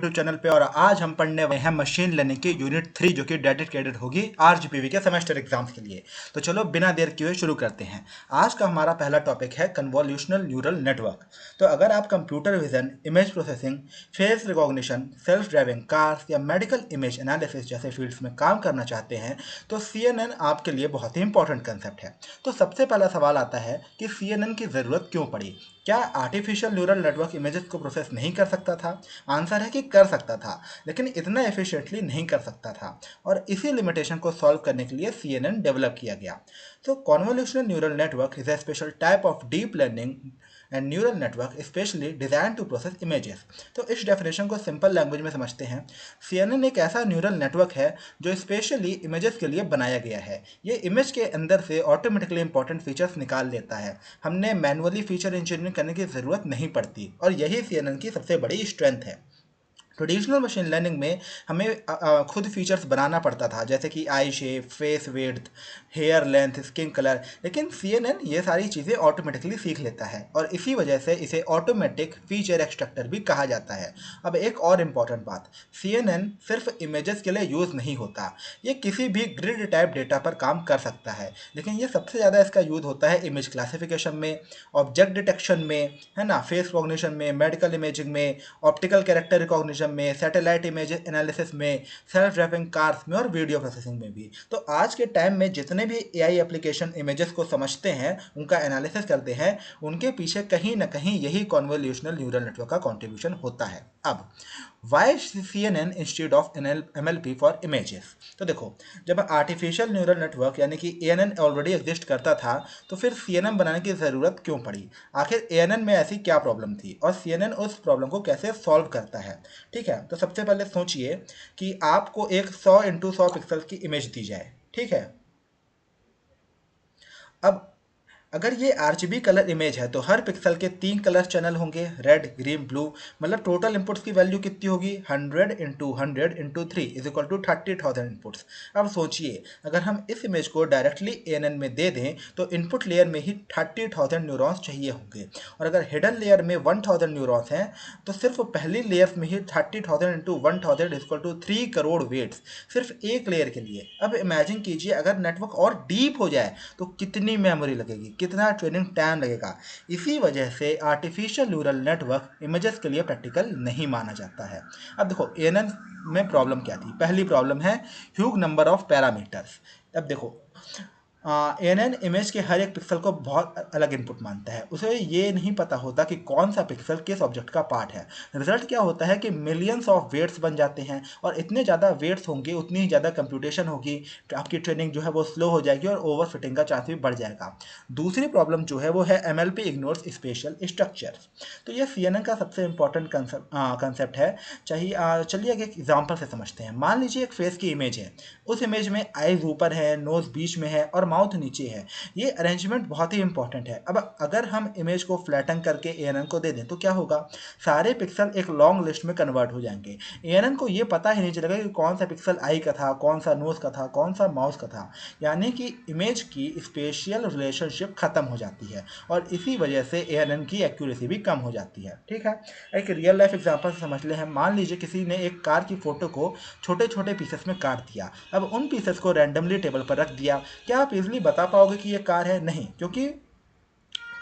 YouTube channel पे। और आज हम पढ़ने वाले हैं मशीन लर्निंग की यूनिट 3 जो कि डेडिकेटेड होगी आरजीपीवी के सेमेस्टर एग्जाम्स के लिए। तो चलो बिना देर किए शुरू करते हैं। आज का हमारा पहला टॉपिक है कन्वोल्यूशनल न्यूरल नेटवर्क। तो अगर आप computer vision, image processing, face recognition, self driving cars या मेडिकल इमेज एनालिसिस जैसे फील्ड्स में काम करना चाहते हैं तो सीएनएन आपके लिए बहुत ही इंपॉर्टेंट कंसेप्ट है। तो सबसे पहला सवाल आता है कि सीएनएन की ज़रूरत क्यों पड़ी? क्या आर्टिफिशियल न्यूरल नेटवर्क इमेजेस को प्रोसेस नहीं कर सकता था? आंसर है कि कर सकता था, लेकिन इतना एफिशिएंटली नहीं कर सकता था, और इसी लिमिटेशन को सॉल्व करने के लिए सीएनएन डेवलप किया गया। तो convolutional neural network is a special type of deep learning and neural network specially design to process images. तो इस डेफिनेशन को सिंपल लैंग्वेज में समझते हैं। सीएनएन एक ऐसा न्यूरल नेटवर्क है जो स्पेशली इमेजेस के लिए बनाया गया है। ये इमेज के अंदर से ऑटोमेटिकली इंपॉर्टेंट फीचर्स निकाल लेता है। हमने मैनुअली फीचर इंजीनियरिंग करने की ज़रूरत नहीं पड़ती, और यही सीएनएन की सबसे बड़ी स्ट्रेंथ है। ट्रेडिशनल मशीन लर्निंग में हमें खुद फीचर्स बनाना पड़ता था, जैसे कि eye shape, face width, hair length, skin colour, लेकिन सीएनएन ये सारी चीज़ें ऑटोमेटिकली सीख लेता है, और इसी वजह से इसे ऑटोमेटिक फीचर एक्सट्रैक्टर भी कहा जाता है। अब एक और इम्पॉर्टेंट बात, सीएनएन सिर्फ इमेजेस के लिए यूज़ नहीं होता, ये किसी भी ग्रिड टाइप डेटा पर काम कर सकता है, लेकिन ये सबसे ज़्यादा इसका यूज़ होता है इमेज क्लासिफिकेशन में, ऑब्जेक्ट डिटेक्शन में, है ना, फेस रिकॉग्निशन में, मेडिकल इमेजिंग में, ऑप्टिकल कैरेक्टर रिकॉग्निशन में, सैटेलाइट इमेज एनालिसिस में, सेल्फ ड्राइविंग कार्स में, और वीडियो प्रोसेसिंग में भी। तो आज के टाइम में जितने भी एआई एप्लीकेशन इमेजेस को समझते हैं, उनका एनालिसिस करते हैं, उनके पीछे कहीं ना कहीं यही कॉन्वोल्यूशनल न्यूरल नेटवर्क का कॉन्ट्रीब्यूशन होता है। अब why CNN instead of MLP for images? तो देखो, जब आर्टिफिशियल न्यूरल नेटवर्क यानी कि ANN ऑलरेडी एग्जिस्ट करता था, तो फिर CNN बनाने की ज़रूरत क्यों पड़ी? आखिर ANN में ऐसी क्या प्रॉब्लम थी, और CNN उस प्रॉब्लम को कैसे सॉल्व करता है? ठीक है, तो सबसे पहले सोचिए कि आपको एक 100x100 पिक्सल की इमेज दी जाए, ठीक है। अब अगर ये RGB कलर इमेज है तो हर पिक्सल के 3 कलर चैनल होंगे, रेड, ग्रीन, ब्लू। मतलब टोटल इनपुट्स की वैल्यू कितनी होगी? 100 into 100 into 3 is equal to 30,000 inputs. अब सोचिए, अगर हम इस इमेज को डायरेक्टली ANN में दे दें तो इनपुट लेयर में ही 30,000 न्यूरॉन्स चाहिए होंगे, और अगर हिडन लेयर में 1000 न्यूरॉन्स हैं तो सिर्फ पहली लेयर में ही 30,000 into 1000 is equal to 3 crore weights, सिर्फ एक लेयर के लिए। अब इमेजिन कीजिए, अगर नेटवर्क और डीप हो जाए तो कितनी मेमोरी लगेगी, कितना ट्रेनिंग टाइम लगेगा। इसी वजह से आर्टिफिशियल न्यूरल नेटवर्क इमेजेस के लिए प्रैक्टिकल नहीं माना जाता है। अब देखो, एएनएन में प्रॉब्लम क्या थी? पहली प्रॉब्लम है ह्यूज नंबर ऑफ पैरामीटर्स। अब देखो, ANN इमेज के हर एक पिक्सल को बहुत अलग इनपुट मानता है, उसे ये नहीं पता होता कि कौन सा पिक्सल किस ऑब्जेक्ट का पार्ट है। रिजल्ट क्या होता है कि मिलियंस ऑफ वेट्स बन जाते हैं, और इतने ज़्यादा वेट्स होंगे उतनी ही ज़्यादा कंप्यूटेशन होगी, तो आपकी ट्रेनिंग जो है वो स्लो हो जाएगी और ओवरफिटिंग का चांस भी बढ़ जाएगा। दूसरी प्रॉब्लम जो है वो है MLP इग्नोर्स स्पेशल स्ट्रक्चर्स। तो ये CNN का सबसे इंपॉर्टेंट कंसेप्ट है। चलिए एक एग्जाम्पल से समझते हैं। मान लीजिए एक फेस की इमेज है, उस इमेज में आईज ऊपर है, नोज बीच में है, और माउथ नीचे है। ये अरेंजमेंट बहुत ही इंपॉर्टेंट है। अब अगर हम इमेज को फ्लैटन करके ANN को दे दें तो क्या होगा? सारे पिक्सल एक लॉन्ग लिस्ट में कन्वर्ट हो जाएंगे। ANN को ये पता ही नहीं चलेगा कि कौन सा पिक्सल आई का था, कौन सा नोज का था, कौन सा माउस का था। यानी कि इमेज की स्पेशियल रिलेशनशिप खत्म हो जाती है, और इसी वजह से ANN की एक्यूरेसी भी कम हो जाती है। ठीक है, एक रियल लाइफ एग्जांपल से समझ ले हैं। मान लीजिए किसी ने एक कार की फोटो को छोटे छोटे पीसेस में काट दिया। अब उन पीसेस को रैंडमली टेबल पर रख दिया। क्या आप इजीली बता पाओगे कि ये कार है? नहीं, क्योंकि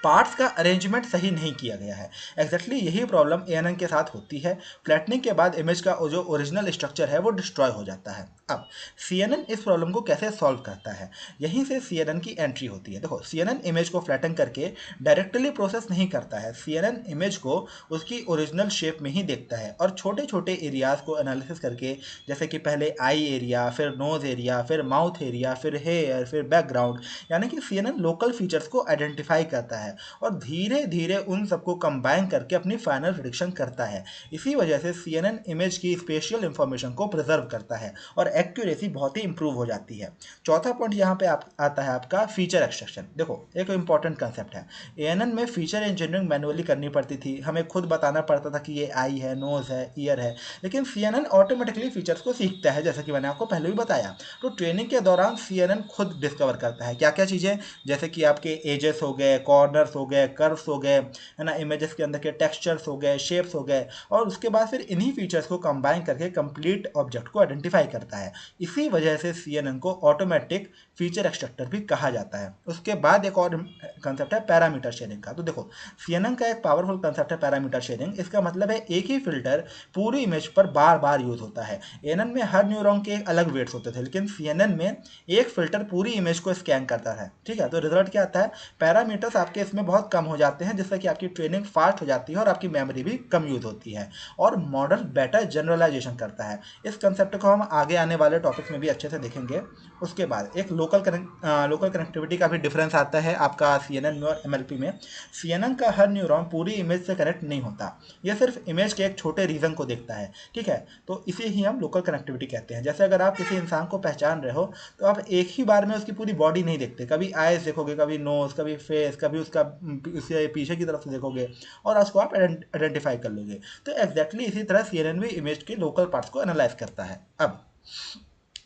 पार्ट्स का अरेंजमेंट सही नहीं किया गया है। एग्जैक्टली यही प्रॉब्लम ANN के साथ होती है। फ्लैटनिंग के बाद इमेज का जो ओरिजिनल स्ट्रक्चर है वो डिस्ट्रॉय हो जाता है। अब CNN इस प्रॉब्लम को कैसे सॉल्व करता है? यहीं से CNN की एंट्री होती है। देखो, CNN इमेज को फ्लैटन करके डायरेक्टली प्रोसेस नहीं करता है। CNN इमेज को उसकी ओरिजिनल शेप में ही देखता है, और छोटे छोटे एरियाज को एनालिसिस करके, जैसे कि पहले आई एरिया, फिर नोज एरिया, फिर माउथ एरिया, फिर हेयर, फिर बैकग्राउंड, यानी कि CNN लोकल फीचर्स को आइडेंटिफाई करता है और धीरे धीरे उन सबको कंबाइन करके अपनी फाइनल प्रेडिक्शन करता है। इसी वजह से CNN इमेज की स्पेशियल इंफॉर्मेशन को प्रिजर्व करता है, और एक्यूरेसी बहुत ही इंप्रूव हो जाती है। चौथा पॉइंट यहाँ पे आता है आपका फीचर एक्सट्रैक्शन। देखो, एक इंपॉर्टेंट कंसेप्ट है। ANN में फीचर इंजीनियरिंग मैनुअली करनी पड़ती थी, हमें खुद बताना पड़ता था कि ये आई है, नोज है, ईयर है, लेकिन CNN ऑटोमेटिकली फीचर्स को सीखता है, जैसा कि मैंने आपको पहले भी बताया। तो ट्रेनिंग के दौरान CNN खुद डिस्कवर करता है क्या क्या चीज़ें, जैसे कि आपके एजेस हो गए, कॉर्नर कॉर्नर्स हो गए, कर्व्स हो गए, है ना, इमेजेस के अंदर के टेक्सचर्स हो गए, शेप्स हो गए, और उसके बाद फिर इन्हीं फीचर्स को कंबाइन करके कंप्लीट ऑब्जेक्ट को आइडेंटिफाई करता है। इसी वजह से CNN को ऑटोमेटिक फीचर एक्सट्रैक्टर भी कहा जाता है। उसके बाद एक और कंसेप्ट है पैरामीटर शेयरिंग का। तो देखो, CNN का एक पावरफुल कंसेप्ट है पैरामीटर शेयरिंग। इसका मतलब है एक ही फिल्टर पूरी इमेज पर बार बार यूज होता है। ANN में हर न्यूरॉन के अलग वेट्स होते थे, लेकिन CNN में एक फिल्टर पूरी इमेज को स्कैन करता है। ठीक है, तो रिजल्ट क्या आता है, पैरामीटर्स आपके इसमें बहुत कम हो जाते हैं, जिससे कि आपकी ट्रेनिंग फास्ट हो जाती है और आपकी मेमोरी भी कम यूज होती है, और मॉडल बेटर जनरलाइजेशन करता है। इस कंसेप्ट को हम आगे आने वाले टॉपिक्स में भी अच्छे से देखेंगे। उसके बाद एक लोकल कनेक्टिविटी का भी डिफरेंस आता है आपका CNN में और MLP में। CNN का हर न्यूरॉन पूरी इमेज से कनेक्ट नहीं होता, यह सिर्फ इमेज के एक छोटे रीजन को देखता है। ठीक है, तो इसे ही हम लोकल कनेक्टिविटी कहते हैं। जैसे अगर आप किसी इंसान को पहचान रहे हो, तो आप एक ही बार में उसकी पूरी बॉडी नहीं देखते, कभी आईज देखोगे, कभी नोज, कभी फेस, कभी उसका उसके पीछे की तरफ से देखोगे, और उसको आप आइडेंटिफाई कर लोगे। तो एग्जैक्टली इसी तरह CNN भी इमेज के लोकल पार्ट्स को एनालाइज करता है। अब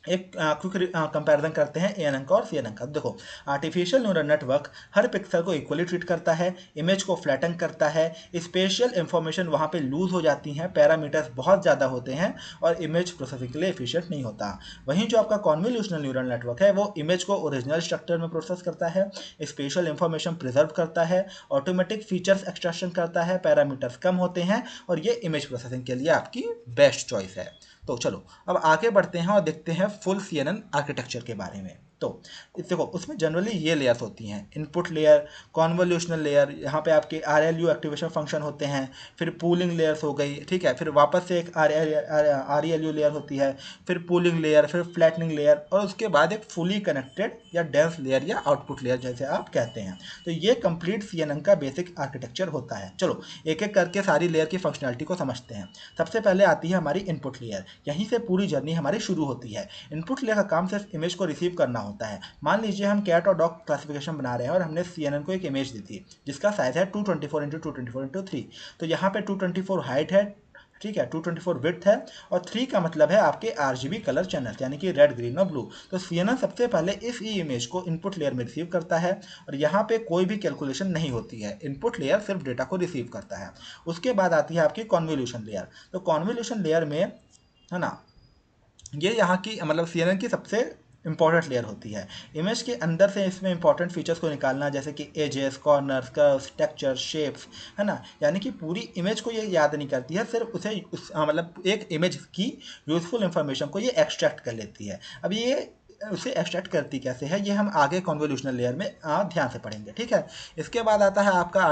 एक क्विक कंपैरिजन करते हैं ANN का और CNN का। देखो, आर्टिफिशियल न्यूरल नेटवर्क हर पिक्सल को इक्वली ट्रीट करता है, इमेज को फ्लैटन करता है, स्पेशल इंफॉर्मेशन वहाँ पे लूज हो जाती हैं, पैरामीटर्स बहुत ज़्यादा होते हैं, और इमेज प्रोसेसिंग के लिए एफिशिएंट नहीं होता। वहीं जो आपका कॉन्वोल्यूशनल न्यूरल नेटवर्क है, वो इमेज को ओरिजिनल स्ट्रक्चर में प्रोसेस करता है, स्पेशल इंफॉर्मेशन प्रिजर्व करता है, ऑटोमेटिक फीचर्स एक्सट्रैक्शन करता है, पैरामीटर्स कम होते हैं, और ये इमेज प्रोसेसिंग के लिए आपकी बेस्ट चॉइस है। तो चलो अब आगे बढ़ते हैं और देखते हैं फुल CNN आर्किटेक्चर के बारे में। तो देखो, उसमें जनरली ये लेयर्स होती हैं, इनपुट लेयर, कॉन्वोल्यूशनल लेयर, यहाँ पे आपके RLU एक्टिवेशन फंक्शन होते हैं, फिर पूलिंग लेयर्स हो गई। ठीक है, फिर वापस से एक RELU लेयर होती है, फिर पूलिंग लेयर, फिर फ्लैटनिंग लेयर, और उसके बाद एक फुली कनेक्टेड या डेंस लेयर या आउटपुट लेयर जैसे आप कहते हैं। तो ये कंप्लीट CNN का बेसिक आर्किटेक्चर होता है। चलो एक एक करके सारी लेयर की फंक्शनैलिटी को समझते हैं। सबसे पहले आती है हमारी इनपुट लेयर, यहीं से पूरी जर्नी हमारी शुरू होती है। इनपुट लेयर का काम सिर्फ इमेज को रिसीव करना होता है। मान लीजिए हम कैट और डॉग क्लासिफिकेशन बना रहे हैं, और हमने CNN को एक इमेज दी थी जिसका साइज है 224x224x3। तो यहाँ पे 224 हाइट है, ठीक है, 224 विड्थ है, और 3 का मतलब है आपके RGB कलर चैनल, यानी कि रेड, ग्रीन और ब्लू। तो CNN सबसे पहले इस इमेज को इनपुट लेयर में रिसीव करता है, और यहाँ पे कोई भी कैलकुलेशन नहीं होती है, इनपुट लेयर सिर्फ डेटा को रिसीव करता है। उसके बाद आती है आपकी कॉन्वोल्यूशन लेयर। तो कॉन्वोल्यूशन लेयर में, है ना, ये यहाँ की मतलब CNN की सबसे इंपॉर्टेंट लेयर होती है। इमेज के अंदर से इसमें इंपॉर्टेंट फीचर्स को निकालना, जैसे कि edges, corners, curves, texture, shapes, है ना, यानी कि पूरी इमेज को ये याद नहीं करती है, सिर्फ उसे मतलब एक इमेज की यूजफुल इंफॉर्मेशन को ये एक्सट्रैक्ट कर लेती है। अब ये उसे एक्सट्रैक्ट करती कैसे है, ये हम आगे कॉन्वोल्यूशनल लेयर में ध्यान से पढ़ेंगे। ठीक है, इसके बाद आता है आपका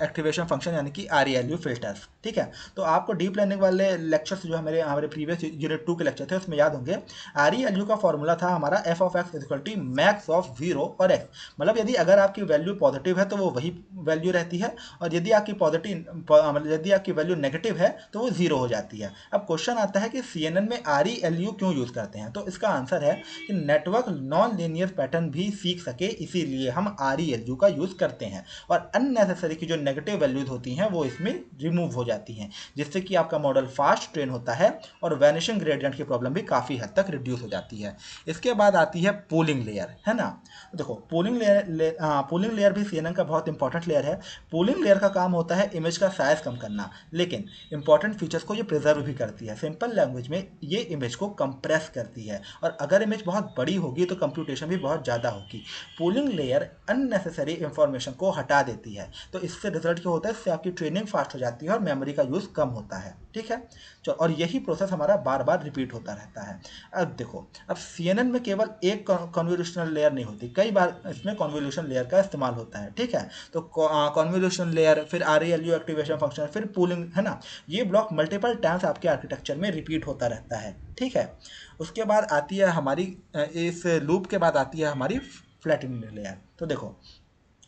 एक्टिवेशन फंक्शन, यानी कि RELU फिल्टर्स। ठीक है, तो आपको डीप लर्निंग वाले लेक्चर्स जो हमारे हमारे प्रीवियस यूनिट 2 के लेक्चर थे उसमें याद होंगे। RELU का फॉर्मूला था हमारा f(x) = मैक्स ऑफ 0 और x। मतलब यदि अगर आपकी वैल्यू पॉजिटिव है तो वो वही वैल्यू रहती है, और यदि आपकी मतलब यदि आपकी वैल्यू नेगेटिव है तो वो 0 हो जाती है। अब क्वेश्चन आता है कि CNN में RELU क्यों यूज करते हैं, तो इसका आंसर है कि नेटवर्क नॉन लीनियर पैटर्न भी सीख सके, इसीलिए हम RELU का यूज करते हैं, और अननेसेसरी की जो नेगेटिव वैल्यूज होती हैं वो इसमें रिमूव हो जाती हैं, जिससे कि आपका मॉडल फास्ट ट्रेन होता है, और वैनिशिंग ग्रेडियंट की प्रॉब्लम भी काफी हद तक रिड्यूस हो जाती है। इसके बाद आती है पूलिंग लेयर, है ना। देखो, पूलिंग लेयर भी CNN का बहुत इंपॉर्टेंट लेयर है। पूलिंग लेयर का काम होता है इमेज का साइज कम करना, लेकिन इंपॉर्टेंट फीचर्स को ये प्रिजर्व भी करती है। सिंपल लैंग्वेज में ये इमेज को कंप्रेस करती है, और अगर इमेज बहुत बड़ी होगी तो कंप्यूटेशन भी बहुत ज़्यादा होगी। पूलिंग लेयर अननेसेसरी इंफॉर्मेशन को हटा देती है, तो इससे रिजल्ट क्या होता है, इससे आपकी ट्रेनिंग फास्ट हो जाती है और मेमोरी का यूज़ कम होता है। ठीक है, चलो, और यही प्रोसेस हमारा बार बार रिपीट होता रहता है। अब देखो, अब CNN में केवल एक कॉन्वोल्यूशनल लेयर नहीं होती, कई बार इसमें कॉन्वोल्यूशन लेयर का इस्तेमाल होता है। ठीक है, तो कॉन्वोल्यूशन लेयर, फिर RELU एक्टिवेशन फंक्शन, फिर पूलिंग, है ना, ये ब्लॉक मल्टीपल टाइम्स आपके आर्किटेक्चर में रिपीट होता रहता है। ठीक है, उसके बाद आती है हमारी इस लूप के बाद आती है हमारी फ्लैटनिंग लेयर। तो देखो,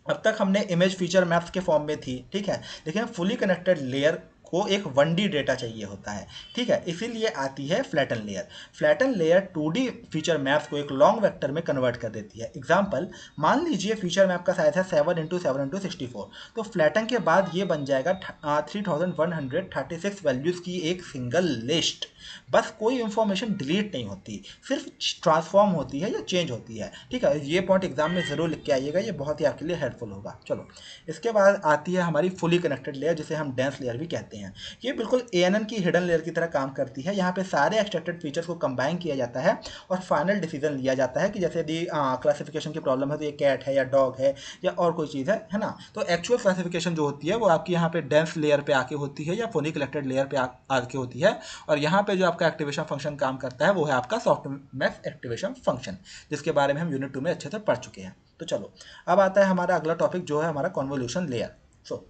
अब तक हमने इमेज फीचर मैप्स के फॉर्म में थी, ठीक है, लेकिन फुली कनेक्टेड लेयर को एक 1D डेटा चाहिए होता है, ठीक है, इसीलिए आती है flatten layer. Flatten layer 2D feature maps को एक लॉन्ग वेक्टर में कन्वर्ट कर देती है। एग्जाम्पल, मान लीजिए फीचर मैप का साइज है 7x7x64, तो फ्लैटन के बाद ये बन जाएगा 3136 वैल्यूज की एक सिंगल लिस्ट। बस कोई इंफॉर्मेशन डिलीट नहीं होती, सिर्फ ट्रांसफॉर्म होती है या चेंज होती है, ठीक है। ये पॉइंट एग्जाम में जरूर लिख के आइएगा, ये बहुत ही आपके लिए हेल्पफुल होगा। चलो, इसके बाद आती है हमारी फुली कनेक्टेड लेयर, जिसे हम डेंस लेयर भी कहते हैं। ये बिल्कुल ANN की हिडन लेयर की तरह काम करती है। यहाँ पे सारे एक्सट्रैक्टेड फीचर्स को कंबाइन किया जाता है और फाइनल डिसीजन लिया जाता है कि जैसे यदि क्लासिफिकेशन की प्रॉब्लम है तो ये कैट है या डॉग है या और कोई चीज़ है ना। तो एक्चुअल क्लासिफिकेशन जो होती है वो आपकी यहाँ पे डेंस लेयर पे आके होती है या फुली कनेक्टेड लेयर पे आके होती है। और यहाँ पे जो आपका एक्टिवेशन फंक्शन काम करता है वो है आपका सॉफ्टमैक्स एक्टिवेशन फंक्शन, जिसके बारे में हम यूनिट 2 में अच्छे से पढ़ चुके हैं। तो चलो, अब आता है हमारा अगला टॉपिक जो है हमारा convolution layer. So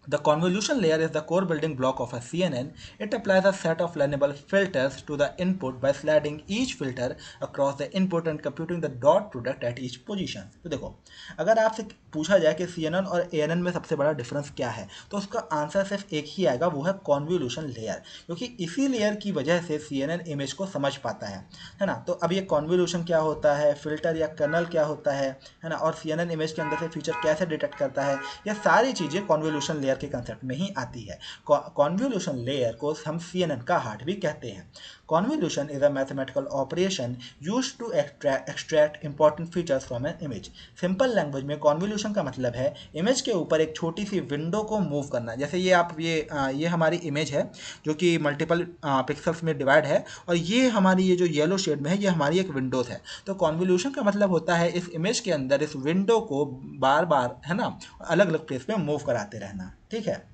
the convolution layer is the core building block of a CNN. It applies a set of learnable filters to the input by sliding each filter across the input and computing the dot product at each position. तो देखो, अगर आपसे पूछा जाए कि CNN और ANN में सबसे बड़ा डिफरेंस क्या है, तो उसका आंसर सिर्फ एक ही आएगा, वो है कॉन्वोल्यूशन लेयर, क्योंकि इसी लेयर की वजह से CNN इमेज को समझ पाता है ना। तो अब ये कॉन्वोल्यूशन क्या होता है, फिल्टर या कर्नल क्या होता है ना, और CNN इमेज के अंदर से फीचर कैसे डिटेक्ट करता है, ये सारी चीज़ें कॉन्वोल्यूशन लेयर के कंसेप्ट में ही आती है। कॉन्वोल्यूशन लेयर को हम CNN का हार्ट भी कहते हैं। Convolution is a mathematical operation used to extract important features from an image. Simple language में कॉन्वोल्यूशन का मतलब है इमेज के ऊपर एक छोटी सी विंडो को मूव करना। जैसे ये आप ये हमारी इमेज है जो कि मल्टीपल पिक्सल्स में डिवाइड है, और ये हमारी ये जो येलो शेड में है ये हमारी एक विंडोज है। तो कॉन्वोल्यूशन का मतलब होता है इस इमेज के अंदर इस विंडो को बार बार, है ना, अलग अलग प्लेस पे मूव कराते रहना, ठीक है।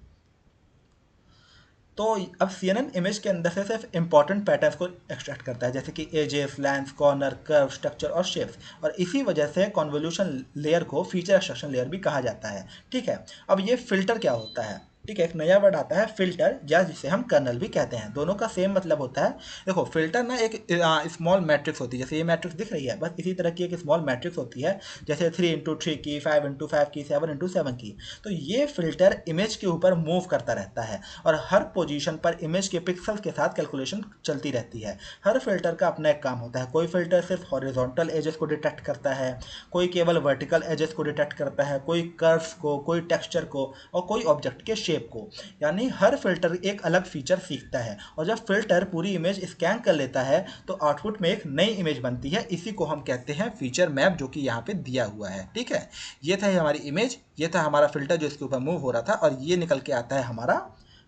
तो अब CNN इमेज के अंदर से सिर्फ इंपॉर्टेंट पैटर्न्स को एक्सट्रैक्ट करता है, जैसे कि edges, lines, corner, curve, structure और शेप्स, और इसी वजह से कॉन्वोल्यूशन लेयर को फीचर एक्सट्रैक्शन लेयर भी कहा जाता है, ठीक है। अब ये फिल्टर क्या होता है, ठीक है, एक नया वर्ड आता है फिल्टर, या जिसे हम कर्नल भी कहते हैं। दोनों का सेम मतलब होता है। देखो, फिल्टर ना एक स्मॉल मैट्रिक्स होती है, जैसे ये मैट्रिक्स दिख रही है, बस इसी तरह की एक स्मॉल मैट्रिक्स होती है, जैसे 3x3 की, 5x5 की, 7x7 की। तो ये फिल्टर इमेज के ऊपर मूव करता रहता है और हर पोजीशन पर इमेज के पिक्सल्स के साथ कैलकुलेशन चलती रहती है। हर फिल्टर का अपना एक काम होता है। कोई फिल्टर सिर्फ हॉरिजॉन्टल एजेस को डिटेक्ट करता है, कोई केवल वर्टिकल एजेस को डिटेक्ट करता है, कोई कर्व्स को, कोई टेक्सचर को, और कोई ऑब्जेक्ट के शेप को। यानी हर फिल्टर एक अलग फीचर सीखता है, और जब फिल्टर पूरी इमेज स्कैन कर लेता है तो आउटपुट में एक नई इमेज बनती है। इसी को हम कहते हैं फीचर मैप, जो कि यहाँ पे दिया हुआ है, ठीक है। ये था हमारी इमेज, ये था हमारा फिल्टर जो इसके ऊपर मूव हो रहा था, और ये निकल के आता है हमारा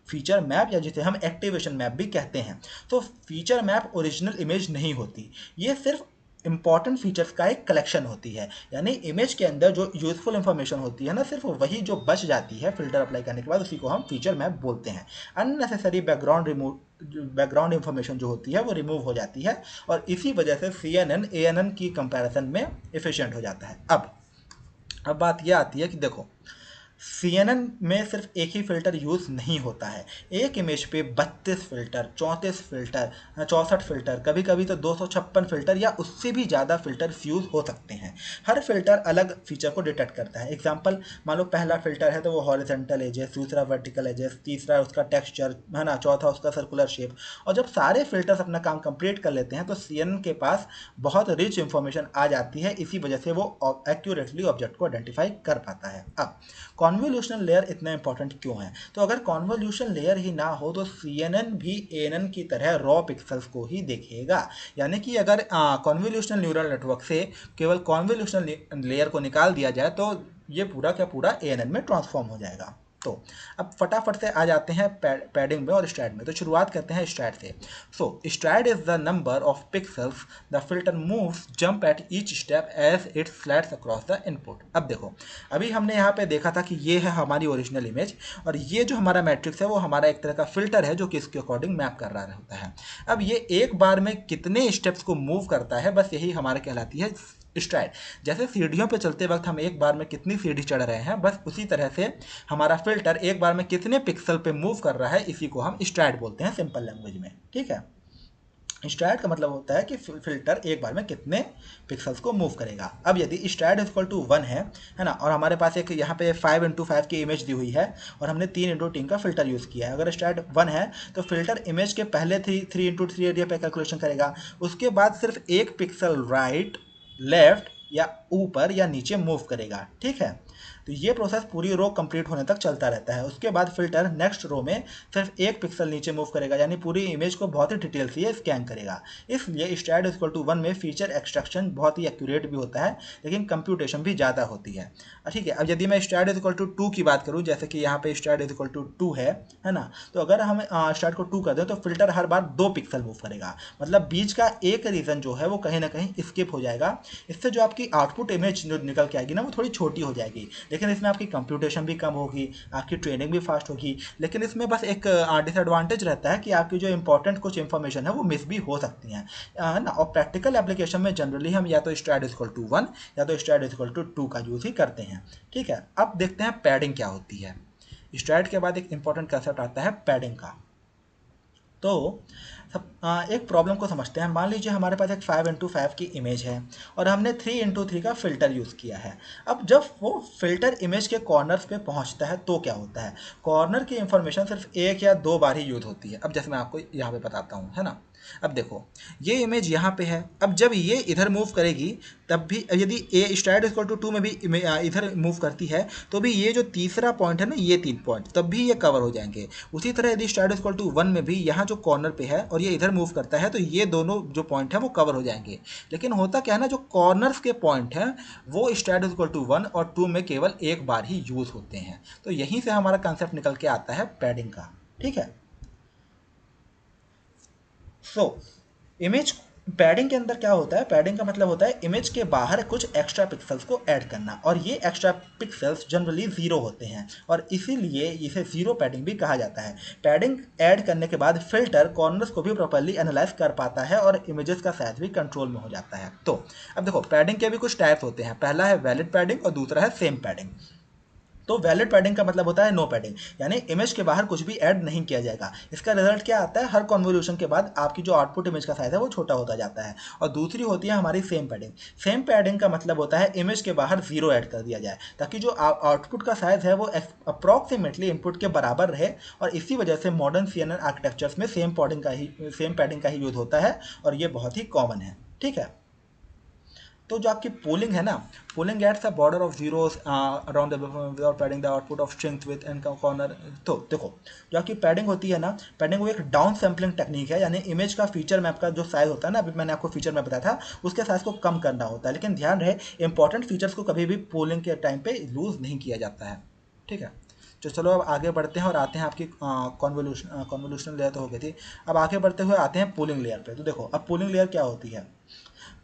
फीचर मैप, या जिसे हम एक्टिवेशन मैप भी कहते हैं। तो फीचर मैप ओरिजिनल इमेज नहीं होती, ये सिर्फ इंपॉर्टेंट फीचर्स का एक कलेक्शन होती है। यानी इमेज के अंदर जो यूजफुल इंफॉर्मेशन होती है ना, सिर्फ वही जो बच जाती है फिल्टर अप्लाई करने के बाद, उसी को हम फीचर मैप बोलते हैं। अननेसेसरी बैकग्राउंड इंफॉर्मेशन जो होती है वो रिमूव हो जाती है, और इसी वजह से CNN ANN की कंपैरिजन में एफिशिएंट हो जाता है। अब बात यह आती है कि देखो, CNN में सिर्फ एक ही फिल्टर यूज़ नहीं होता है। एक इमेज पे 32 फिल्टर, 34 फिल्टर, 64 फिल्टर, कभी कभी तो 256 फिल्टर या उससे भी ज़्यादा फिल्टर यूज़ हो सकते हैं। हर फिल्टर अलग फीचर को डिटेक्ट करता है। एग्जांपल, मान लो पहला फिल्टर है तो वो हॉरिजॉन्टल एजेस, दूसरा वर्टिकल एजेस, तीसरा उसका टेक्सचर, है ना, चौथा उसका सर्कुलर शेप। और जब सारे फिल्टर्स अपना काम कंप्लीट कर लेते हैं तो CNN के पास बहुत रिच इंफॉर्मेशन आ जाती है। इसी वजह से वो एक्यूरेटली ऑब्जेक्ट को आइडेंटिफाई कर पाता है। अब कॉन्वोल्यूशन लेयर इतना इंपॉर्टेंट क्यों है? तो अगर कॉन्वोल्यूशन लेयर ही ना हो तो CNN भी ANN की तरह रॉ पिक्सल्स को ही देखेगा। यानी कि अगर कॉन्वोल्यूशनल न्यूरल नेटवर्क से केवल कॉन्वोल्यूशनल लेयर को निकाल दिया जाए तो ये पूरा का पूरा ANN में ट्रांसफॉर्म हो जाएगा। तो अब फटाफट से आ जाते हैं पैडिंग में और स्ट्रैड में। तो शुरुआत करते हैं स्ट्रैड से। So stride is the number of pixels the filter moves jump at each step as it slides across the input. अब देखो, अभी हमने यहाँ पे देखा था कि ये है हमारी ओरिजिनल इमेज, और ये जो हमारा मैट्रिक्स है वो हमारा एक तरह का फिल्टर है जो कि इसके अकॉर्डिंग मैप कर रहा होता है। अब ये एक बार में कितने स्टेप्स को मूव करता है, बस यही हमारे कहलाती है स्ट्राइड। जैसे सीढ़ियों पे चलते वक्त हम एक बार में कितनी सीढ़ी चढ़ रहे हैं, बस उसी तरह से हमारा फिल्टर एक बार में कितने पिक्सल पे मूव कर रहा है, इसी को हम स्ट्राइड बोलते हैं सिंपल लैंग्वेज में, ठीक है। स्ट्रैड का मतलब होता है कि फिल्टर एक बार में कितने पिक्सल्स को मूव करेगा। अब यदि स्ट्रैड इक्वल टू 1 है ना, और हमारे पास एक यहाँ पे 5x5 की इमेज दी हुई है और हमने 3x3 का फिल्टर यूज़ किया है। अगर स्ट्रैड 1 है तो फिल्टर इमेज के पहले 3x3 एरिया पे कैलकुलेशन करेगा, उसके बाद सिर्फ एक पिक्सल राइट, लेफ्ट या ऊपर या नीचे मूव करेगा। ठीक है, तो ये प्रोसेस पूरी रो कंप्लीट होने तक चलता रहता है। उसके बाद फिल्टर नेक्स्ट रो में सिर्फ एक पिक्सल नीचे मूव करेगा, यानी पूरी इमेज को बहुत ही डिटेल से ये स्कैन करेगा। इसलिए स्ट्रैड इक्वल टू 1 में फीचर एक्सट्रैक्शन बहुत ही एक्यूरेट भी होता है, लेकिन कंप्यूटेशन भी ज़्यादा होती है। ठीक है, अब यदि मैं स्ट्रैड इक्वल टू 2 की बात करूँ, जैसे कि यहाँ पे स्ट्रैड इक्वल टू 2 है ना, तो अगर हम स्ट्रैड को 2 कर दें तो फिल्टर हर बार 2 पिक्सल मूव करेगा, मतलब बीच का एक रीजन जो है वो कहीं ना कहीं स्किप हो जाएगा। इससे जो आपकी आउटपुट इमेज जो निकल के आएगी ना, वो थोड़ी छोटी हो जाएगी, लेकिन इसमें आपकी कंप्यूटेशन भी कम होगी, आपकी ट्रेनिंग भी फास्ट होगी। लेकिन इसमें बस एक डिसएडवांटेज रहता है कि आपकी जो इंपॉर्टेंट कुछ इंफॉर्मेशन है वो मिस भी हो सकती हैं ना। और प्रैक्टिकल एप्लीकेशन में जनरली हम या तो स्ट्रैड इक्वल टू 1 या तो स्ट्रैड इक्वल टू 2 का यूज़ ही करते हैं। ठीक है, अब देखते हैं पैडिंग क्या होती है। स्ट्रैड के बाद एक इंपॉर्टेंट कंसेप्ट आता है पैडिंग का। तो एक प्रॉब्लम को समझते हैं। मान लीजिए हमारे पास एक 5x5 की इमेज है और हमने 3x3 का फिल्टर यूज़ किया है। अब जब वो फिल्टर इमेज के कॉर्नर्स पे पहुंचता है तो क्या होता है, कॉर्नर की इंफॉर्मेशन सिर्फ एक या दो बार ही यूज़ होती है। अब जैसे मैं आपको यहाँ पे बताता हूँ, है ना। अब देखो, ये इमेज यहाँ पे है, अब जब ये इधर मूव करेगी तब भी यदि ए स्ट्रैड इक्वल टू 2 में भी इधर मूव करती है तो भी ये जो तीसरा पॉइंट है ना, ये 3 पॉइंट तब भी ये कवर हो जाएंगे। उसी तरह यदि स्ट्रैड इक्वल टू 1 में भी यहाँ जो कॉर्नर पे है और ये इधर मूव करता है तो ये दोनों जो पॉइंट है वो कवर हो जाएंगे। लेकिन होता क्या है ना, जो कॉर्नर्स के पॉइंट हैं वो स्ट्रैड इक्वल टू 1 और 2 में केवल एक बार ही यूज़ होते हैं। तो यहीं से हमारा कंसेप्ट निकल के आता है पैडिंग का। ठीक है, सो इमेज पैडिंग के अंदर क्या होता है, पैडिंग का मतलब होता है इमेज के बाहर कुछ एक्स्ट्रा पिक्सल्स को ऐड करना, और ये एक्स्ट्रा पिक्सल्स जनरली जीरो होते हैं और इसीलिए इसे जीरो पैडिंग भी कहा जाता है। पैडिंग ऐड करने के बाद फिल्टर कॉर्नर्स को भी प्रॉपर्ली एनालाइज कर पाता है और इमेजेस का साइज भी कंट्रोल में हो जाता है। तो अब देखो, पैडिंग के भी कुछ टाइप्स होते हैं। पहला है वैलिड पैडिंग और दूसरा है सेम पैडिंग। तो वैलिड पैडिंग का मतलब होता है नो पैडिंग, यानी इमेज के बाहर कुछ भी ऐड नहीं किया जाएगा। इसका रिजल्ट क्या आता है, हर कन्वोल्यूशन के बाद आपकी जो आउटपुट इमेज का साइज है वो छोटा होता जाता है। और दूसरी होती है हमारी सेम पैडिंग। सेम पैडिंग का मतलब होता है इमेज के बाहर जीरो ऐड कर दिया जाए ताकि जो आउटपुट का साइज है वो अप्रॉक्सीमेटली इनपुट के बराबर रहे, और इसी वजह से मॉडर्न CNN आर्किटेक्चर्स में सेम पैडिंग का ही यूज होता है और ये बहुत ही कॉमन है। ठीक है, तो जो आपकी पोलिंग है ना, pooling adds a border of zeros around the without padding the output of strings with and corner. तो देखो, जो आपकी पैडिंग होती है ना, पैडिंग वो एक डाउन सैम्पलिंग टेक्निक है, यानी इमेज का फीचर मैप का जो साइज होता है ना, अभी मैंने आपको फीचर मैप बताया था, उसके साइज को कम करना होता है। लेकिन ध्यान रहे, इंपॉर्टेंट फीचर्स को कभी भी पोलिंग के टाइम पे लूज नहीं किया जाता है। ठीक है, तो चलो अब आगे बढ़ते हैं और आते हैं आपकी कॉन्वोल्यूशन लेयर तो हो गई थी। अब आगे बढ़ते हुए आते हैं पोलिंग लेयर पे। तो देखो, अब पोलिंग लेयर क्या होती है।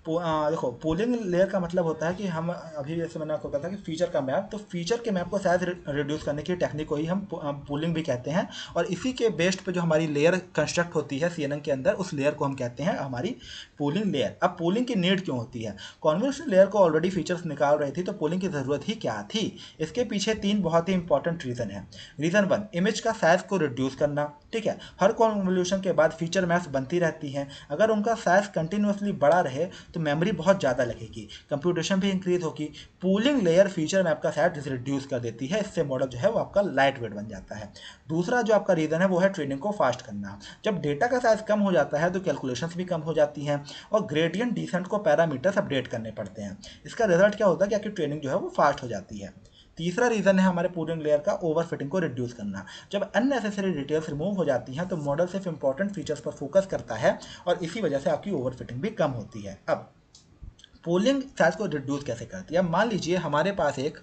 देखो, पोलिंग लेयर का मतलब होता है कि हम अभी जैसे मैंने आपको कहा था कि फीचर का मैप, तो फीचर के मैप को शायद रिड्यूस करने की टेक्निक को ही हम पोलिंग भी कहते हैं, और इसी के बेस्ड पे जो हमारी लेयर कंस्ट्रक्ट होती है CNN के अंदर, उस लेयर को हम कहते हैं हमारी पोलिंग लेयर। अब पोलिंग की नीड क्यों होती है, कॉन्वोल्यूशन लेयर को ऑलरेडी फीचर्स निकाल रही थी तो पोलिंग की ज़रूरत ही क्या थी। इसके पीछे 3 बहुत ही इंपॉर्टेंट रीज़न है। रीज़न 1, इमेज का साइज को रिड्यूस करना। ठीक है, हर कॉन्वोल्यूशन के बाद फीचर मैप्स बनती रहती हैं, अगर उनका साइज कंटिन्यूसली बड़ा रहे तो मेमोरी बहुत ज़्यादा लगेगी, कंप्यूटेशन भी इंक्रीज होगी। पूलिंग लेयर फीचर मैप का साइज रिड्यूस कर देती है, इससे मॉडल जो है वो आपका लाइट वेट बन जाता है। दूसरा जो आपका रीज़न है वो है ट्रेनिंग को फास्ट करना। जब डेटा का साइज कम हो जाता है तो कैलकुलेशंस भी कम हो जाती हैं और ग्रेडियंट डिसेंट को पैरामीटर्स अपडेट करने पड़ते हैं। इसका रिजल्ट क्या होता है कि आपकी ट्रेनिंग जो है वो फास्ट हो जाती है। तीसरा रीजन है हमारे पूलिंग लेयर का ओवरफिटिंग को रिड्यूस करना। जब अननेसेसरी डिटेल्स रिमूव हो जाती हैं तो मॉडल सिर्फ इंपॉर्टेंट फीचर्स पर फोकस करता है और इसी वजह से आपकी ओवरफिटिंग भी कम होती है। अब पोलिंग साइज को रिड्यूस कैसे करती है। मान लीजिए हमारे पास एक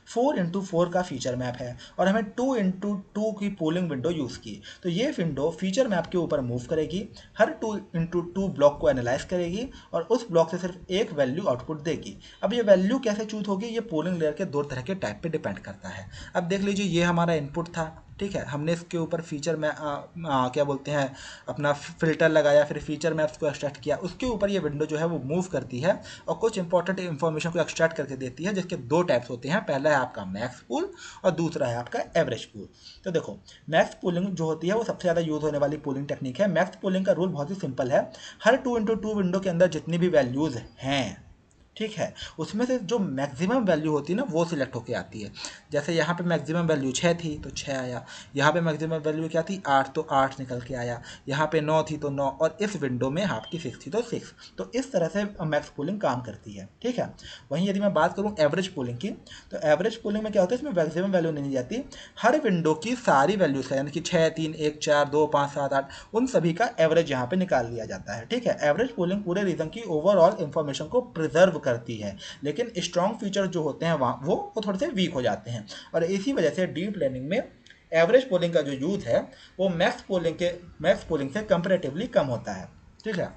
4x4 का फीचर मैप है और हमें 2x2 की पोलिंग विंडो यूज़ की, तो ये विंडो फीचर मैप के ऊपर मूव करेगी, हर 2x2 ब्लॉक को एनालाइज करेगी और उस ब्लॉक से सिर्फ एक वैल्यू आउटपुट देगी। अब ये वैल्यू कैसे चूज होगी, ये पोलिंग लेयर के 2 तरह के टाइप पे डिपेंड करता है। अब देख लीजिए, ये हमारा इनपुट था, ठीक है, हमने इसके ऊपर फीचर में क्या बोलते हैं अपना फिल्टर लगाया, फिर फीचर मैप्स को एक्सट्रैक्ट किया, उसके ऊपर ये विंडो जो है वो मूव करती है और कुछ इंपॉर्टेंट इन्फॉर्मेशन को एक्सट्रैक्ट करके देती है, जिसके दो टाइप्स होते हैं। पहला है आपका मैक्स पूल और दूसरा है आपका एवरेज पूल। तो देखो, मैक्स पूलिंग जो होती है वो सबसे ज़्यादा यूज होने वाली पूलिंग टेक्निक है। मैक्स पूलिंग का रूल बहुत ही सिंपल है, हर 2x2 विंडो के अंदर जितनी भी वैल्यूज़ हैं, ठीक है, उसमें से जो मैक्सिमम वैल्यू होती है ना वो सिलेक्ट होके आती है। जैसे यहाँ पे मैक्सिमम वैल्यू 6 थी तो 6 आया, यहाँ पे मैक्सिमम वैल्यू क्या थी 8 तो 8 निकल के आया, यहाँ पे 9 थी तो 9, और इस विंडो में आपकी 6 थी तो 6। तो इस तरह से मैक्स पूलिंग काम करती है, ठीक है। वहीं यदि मैं बात करूँ एवरेज पूलिंग की, तो एवरेज पूलिंग में क्या होता है, इसमें मैक्सिमम वैल्यू नहीं जाती, हर विंडो की सारी वैल्यूज का, यानी कि 6, 3, 1, 4, 2, 5, 7, 8, उन सभी का एवरेज यहाँ पे निकाल लिया जाता है, ठीक है। एवरेज पूलिंग पूरे रीजन की ओवरऑल इंफॉर्मेशन को प्रिजर्व करती है, लेकिन स्ट्रॉन्ग फीचर जो होते हैं वहाँ वो थोड़े से वीक हो जाते हैं, और इसी वजह से डीप लर्निंग में एवरेज पोलिंग का जो यूज है वो मैक्स पोलिंग से कंपेरेटिवली कम होता है, ठीक है।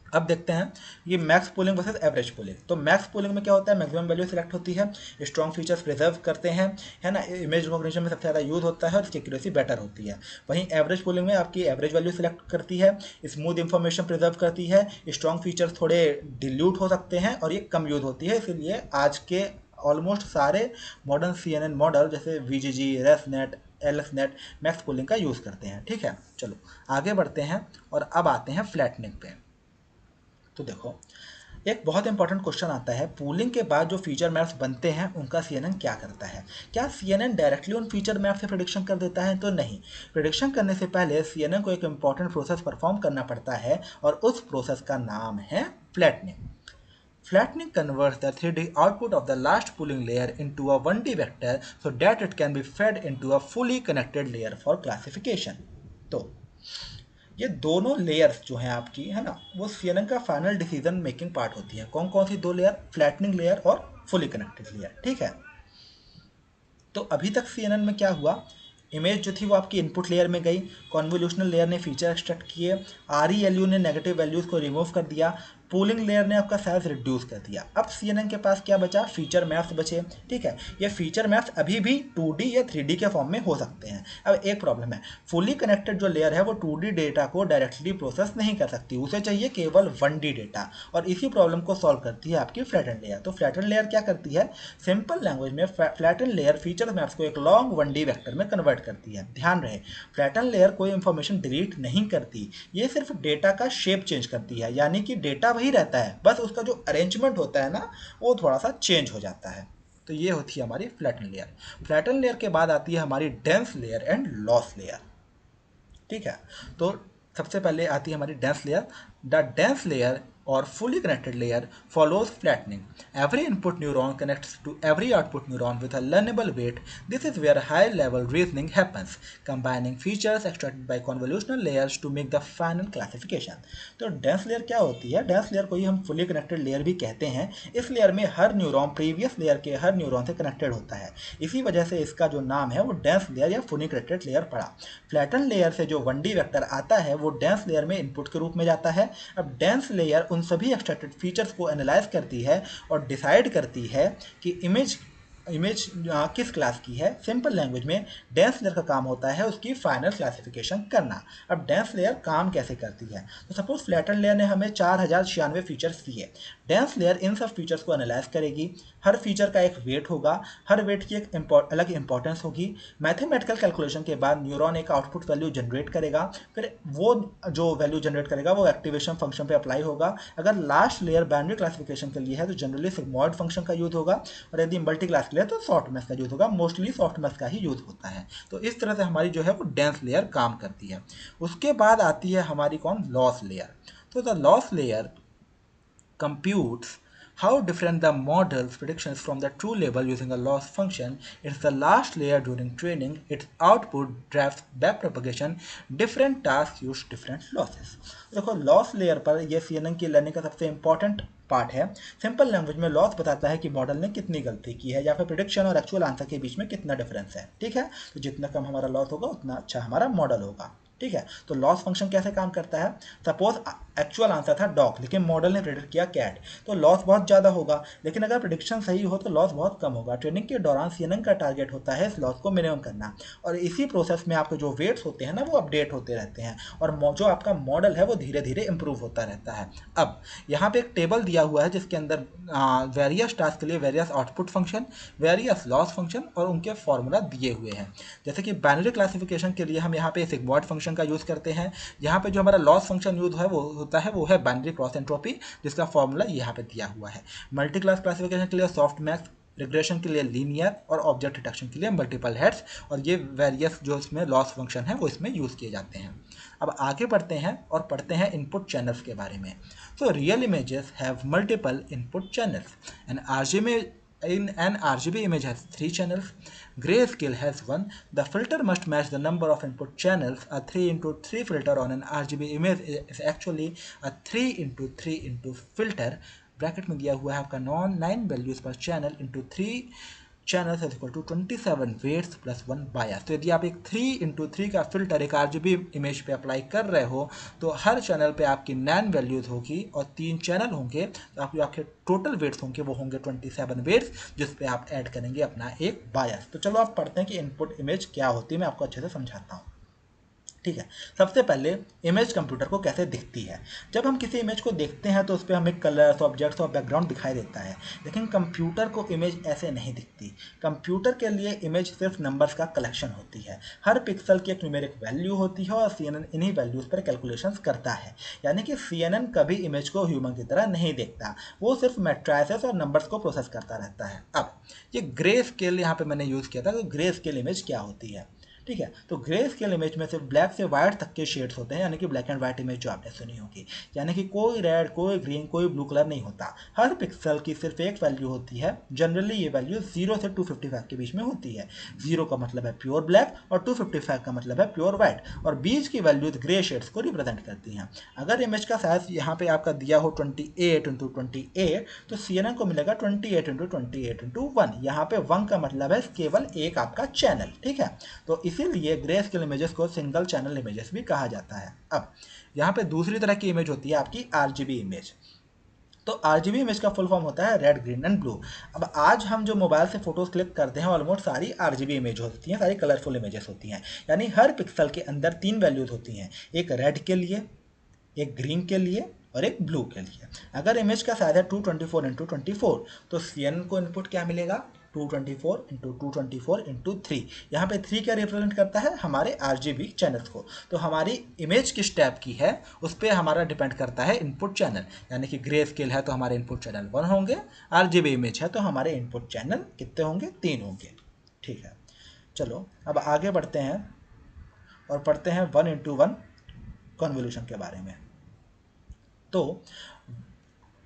अब देखते हैं ये max polling versus average polling. तो मैक्स पोलिंग में क्या होता है, मैक्सिमम वैल्यू सिलेक्ट होती है, स्ट्रॉन्ग फीचर्स प्रिजर्व करते हैं, है ना, इमेज रिकॉग्निशन में सबसे ज़्यादा यूज होता है और इसकी एक्यूरेसी बेटर होती है। वहीं एवरेज पोलिंग में आपकी एवरेज वैल्यू सिलेक्ट करती है, स्मूथ इंफॉर्मेशन प्रिजर्व करती है, स्ट्रॉन्ग फीचर्स थोड़े डिल्यूट हो सकते हैं और ये कम यूज होती है। इसीलिए आज के ऑलमोस्ट सारे मॉडर्न CNN मॉडल जैसे VGG, ResNet, LSNet max pooling का यूज़ करते हैं, ठीक है। चलो आगे बढ़ते हैं और अब आते हैं फ्लैटनिंग पे। तो देखो, एक बहुत इंपॉर्टेंट क्वेश्चन आता है, पूलिंग के बाद जो फीचर मैप्स बनते हैं उनका CNN क्या करता है? क्या CNN डायरेक्टली उन फीचर मैप से प्रिडिक्शन कर देता है? तो नहीं, प्रिडिक्शन करने से पहले CNN को एक इंपॉर्टेंट प्रोसेस परफॉर्म करना पड़ता है और उस प्रोसेस का नाम है flattening. Flattening converts the 3D output of the last pooling layer into a 1D vector so that it can be fed into a fully connected layer for classification. तो ये दोनों लेयर्स जो हैं आपकी, है ना, वो CNN का फाइनल डिसीजन मेकिंग पार्ट होती है। कौन कौन सी दो लेयर? फ्लैटनिंग लेयर और फुली कनेक्टेड लेयर, ठीक है। तो अभी तक CNN में क्या हुआ, इमेज जो थी वो आपकी इनपुट लेयर में गई, कॉन्वोल्यूशनल लेयर ने फीचर एक्सट्रैक्ट किए, ReLU ने नेगेटिव वैल्यूज़ को रिमूव कर दिया, पूलिंग लेयर ने आपका साइज रिड्यूस कर दिया। अब CNN के पास क्या बचा? फीचर मैप्स बचे, ठीक है। ये फीचर मैप्स अभी भी 2D या 3D के फॉर्म में हो सकते हैं। अब एक प्रॉब्लम है, फुली कनेक्टेड जो लेयर है वो 2D डेटा को डायरेक्टली प्रोसेस नहीं कर सकती, उसे चाहिए केवल 1D डेटा, और इसी प्रॉब्लम को सॉल्व करती है आपकी फ्लैटन लेयर। तो फ्लैटन लेयर क्या करती है, सिंपल लैंग्वेज में फ्लैटन लेयर फीचर मैप्स को एक लॉन्ग 1D वेक्टर में कन्वर्ट करती है। ध्यान रहे, फ्लैटन लेयर कोई इंफॉर्मेशन डिलीट नहीं करती, ये सिर्फ डेटा का शेप चेंज करती है, यानी कि डेटा वही रहता है, बस उसका जो अरेंजमेंट होता है ना वो थोड़ा सा चेंज हो जाता है। तो ये होती है हमारी फ्लैटन लेयर। फ्लैटन लेयर के बाद आती है हमारी dense layer and loss layer, ठीक है। तो सबसे पहले आती है हमारी dense layer. The dense layer or fully connected layer follows flattening. Every input neuron connects to every output neuron with a learnable weight. This is where high level reasoning happens, combining features extracted by convolutional layers to make the final classification. तो dense layer क्या होती है? dense layer को ही हम fully connected layer भी कहते हैं। इस लेयर में हर न्यूरॉन प्रीवियस लेयर के हर न्यूरॉन से कनेक्टेड होता है, इसी वजह से इसका जो नाम है वो डेंस लेयर या fully connected लेयर पड़ा। फ्लैटन लेयर से जो 1D वेक्टर आता है वो डेंस लेयर में इनपुट के रूप में जाता है। अब डेंस लेयर उन सभी एक्सट्रैक्टेड फीचर्स को एनालाइज करती है और डिसाइड करती है कि इमेज किस क्लास की है। सिंपल लैंग्वेज में डेंस लेयर का काम होता है उसकी फाइनल क्लासिफिकेशन करना। अब डेंस लेयर काम कैसे करती है, तो सपोज फ्लैटन लेयर ने हमें 4096 फीचर्स दिए, डेंस लेयर इन सब फीचर्स को एनालाइज करेगी, हर फीचर का एक वेट होगा, हर वेट की एक अलग इंपॉर्टेंस होगी, मैथमेटिकल कैलकुलेशन के बाद न्यूरॉन एक आउटपुट वैल्यू जनरेट करेगा, फिर वो जो वैल्यू जनरेट करेगा वो एक्टिवेशन फंक्शन पे अप्लाई होगा। अगर लास्ट लेयर बाइनरी क्लासिफिकेशन के लिए है तो जनरली सिग्मॉइड फंक्शन का यूज होगा, और यदि मल्टी क्लास के लिए तो सॉफ्ट मैथ का यूज होगा, मोस्टली सॉफ्ट मैथ का ही यूज होता है। तो इस तरह से हमारी जो है वो डेंस लेयर काम करती है। उसके बाद आती है हमारी कौन, लॉस लेयर। तो the loss layer computes how different the model's predictions from the true label using a loss function. It's the last layer during training. Its output drives backpropagation. Different tasks use different losses. देखो, loss layer पर यह CNN की learning का सबसे important part है। Simple language में loss बताता है कि मॉडल ने कितनी गलती की है या फिर प्रिडिक्शन और एक्चुअल आंसर के बीच में कितना डिफरेंस है, ठीक है। तो जितना कम हमारा लॉस होगा उतना अच्छा हमारा मॉडल होगा। ठीक है। तो लॉस फंक्शन कैसे काम करता है, सपोज एक्चुअल आंसर था डॉग लेकिन मॉडल ने प्रेडिक्ट किया कैट, तो लॉस बहुत ज़्यादा होगा, लेकिन अगर प्रेडिक्शन सही हो तो लॉस बहुत कम होगा। ट्रेनिंग के दौरान CNN का टारगेट होता है इस लॉस को मिनिमम करना, और इसी प्रोसेस में आपके जो वेट्स होते हैं ना वो अपडेट होते रहते हैं, और जो आपका मॉडल है वो धीरे धीरे इंप्रूव होता रहता है। अब यहाँ पे एक टेबल दिया हुआ है जिसके अंदर वेरियस टास्क के लिए various output function, various loss function और उनके फॉर्मूला दिए हुए हैं। जैसे कि बाइनरी क्लासिफिकेशन के लिए हम यहाँ पे सिग्मॉइड फंक्शन का यूज़ करते हैं। यहाँ पे जो हमारा लॉस फंक्शन यूज है वो है बाइनरी क्रॉस एंट्रोपी, जिसका फॉर्मूला यहाँ पे दिया हुआ है। मल्टी क्लास क्लासिफिकेशन के लिए सॉफ्ट मैक्स, रिग्रेशन के लिए लीनियर और ऑब्जेक्ट डिटेक्शन के लिए मल्टीपल हेड्स, और ये वेरियस जो इसमें लॉस फंक्शन है वो इसमें यूज़ किए जाते हैं। अब आगे बढ़ते हैं और पढ़ते हैं इनपुट चैनल्स के बारे में। So real images have multiple input channels and in an RGB image has 3 channels. Grayscale has 1. The filter must match the number of input channels. A 3x3 filter on an RGB image is actually a 3x3 filter. Bracket में दिया हुआ है आपका 9 values per channel into 3 channels is equal to 27 weights plus 1 bias. तो यदि आप एक 3x3 का फिल्टर एक RGB इमेज पे अप्लाई कर रहे हो तो हर चैनल पे आपकी 9 वैल्यूज होगी और 3 चैनल होंगे, तो आपके टोटल वेट्स होंगे वो होंगे 27 वेट्स, जिस पे आप ऐड करेंगे अपना एक बायस। तो चलो आप पढ़ते हैं कि इनपुट इमेज क्या होती है, मैं आपको अच्छे से समझाता हूँ। ठीक है, सबसे पहले इमेज कंप्यूटर को कैसे दिखती है। जब हम किसी इमेज को देखते हैं तो उस पर हमें कलर्स, ऑब्जेक्ट्स और बैकग्राउंड दिखाई देता है, लेकिन कंप्यूटर को इमेज ऐसे नहीं दिखती। कंप्यूटर के लिए इमेज सिर्फ नंबर्स का कलेक्शन होती है। हर पिक्सल की एक न्यूमेरिक वैल्यू होती है और CNN इन्हीं वैल्यूज़ पर कैलकुलेशंस करता है। यानी कि CNN कभी इमेज को ह्यूमन की तरह नहीं देखता, वो सिर्फ मैट्रिसेस और नंबर्स को प्रोसेस करता रहता है। अब ये ग्रे स्केल यहाँ पे मैंने यूज़ किया था, तो ग्रे स्केल इमेज क्या होती है। ठीक है, तो ग्रे स्केल इमेज में सिर्फ ब्लैक से वाइट तक के शेड्स होते हैं, यानी कि ब्लैक एंड व्हाइट इमेज जो आपने सुनी होगी, यानी कि कोई रेड, कोई ग्रीन, कोई ब्लू कलर नहीं होता। हर पिक्सल की सिर्फ एक वैल्यू होती है। जनरली ये वैल्यू 0 से 255 के बीच में होती है। 0 का मतलब है प्योर ब्लैक और 255 का मतलब है प्योर व्हाइट, और बीच की वैल्यूज ग्रे शेड्स को रिप्रेजेंट करती हैं। अगर इमेज का साइज यहाँ पे आपका दिया हो 28x28, तो CNN को मिलेगा 28x28x1। यहाँ पे 1 का मतलब है केवल एक आपका चैनल। ठीक है, तो इसीलिए ग्रे स्केल इमेजेस को सिंगल चैनल इमेजेस भी कहा जाता है। अब यहाँ पे दूसरी तरह की इमेज होती है आपकी RGB इमेज। तो RGB इमेज का फुल फॉर्म होता है रेड, ग्रीन एंड ब्लू। अब आज हम जो मोबाइल से फोटोज क्लिक करते हैं ऑलमोस्ट सारी RGB इमेज होती हैं, सारी कलरफुल इमेजेस होती हैं। यानी हर पिक्सल के अंदर 3 वैल्यूज होती हैं, एक रेड के लिए, एक ग्रीन के लिए और एक ब्लू के लिए। अगर इमेज का साइज है 224x24, तो CNN को इनपुट क्या मिलेगा, 224x224x3। यहाँ पे 3 क्या रिप्रेजेंट करता है, हमारे RGB चैनल्स को। तो हमारी इमेज किस टाइप की है उस पर हमारा डिपेंड करता है इनपुट चैनल। यानी कि ग्रे स्केल है तो हमारे इनपुट चैनल 1 होंगे, RGB इमेज है तो हमारे इनपुट चैनल कितने होंगे, 3 होंगे। ठीक है, चलो अब आगे बढ़ते हैं और पढ़ते हैं 1x1 कन्वोल्यूशन के बारे में। तो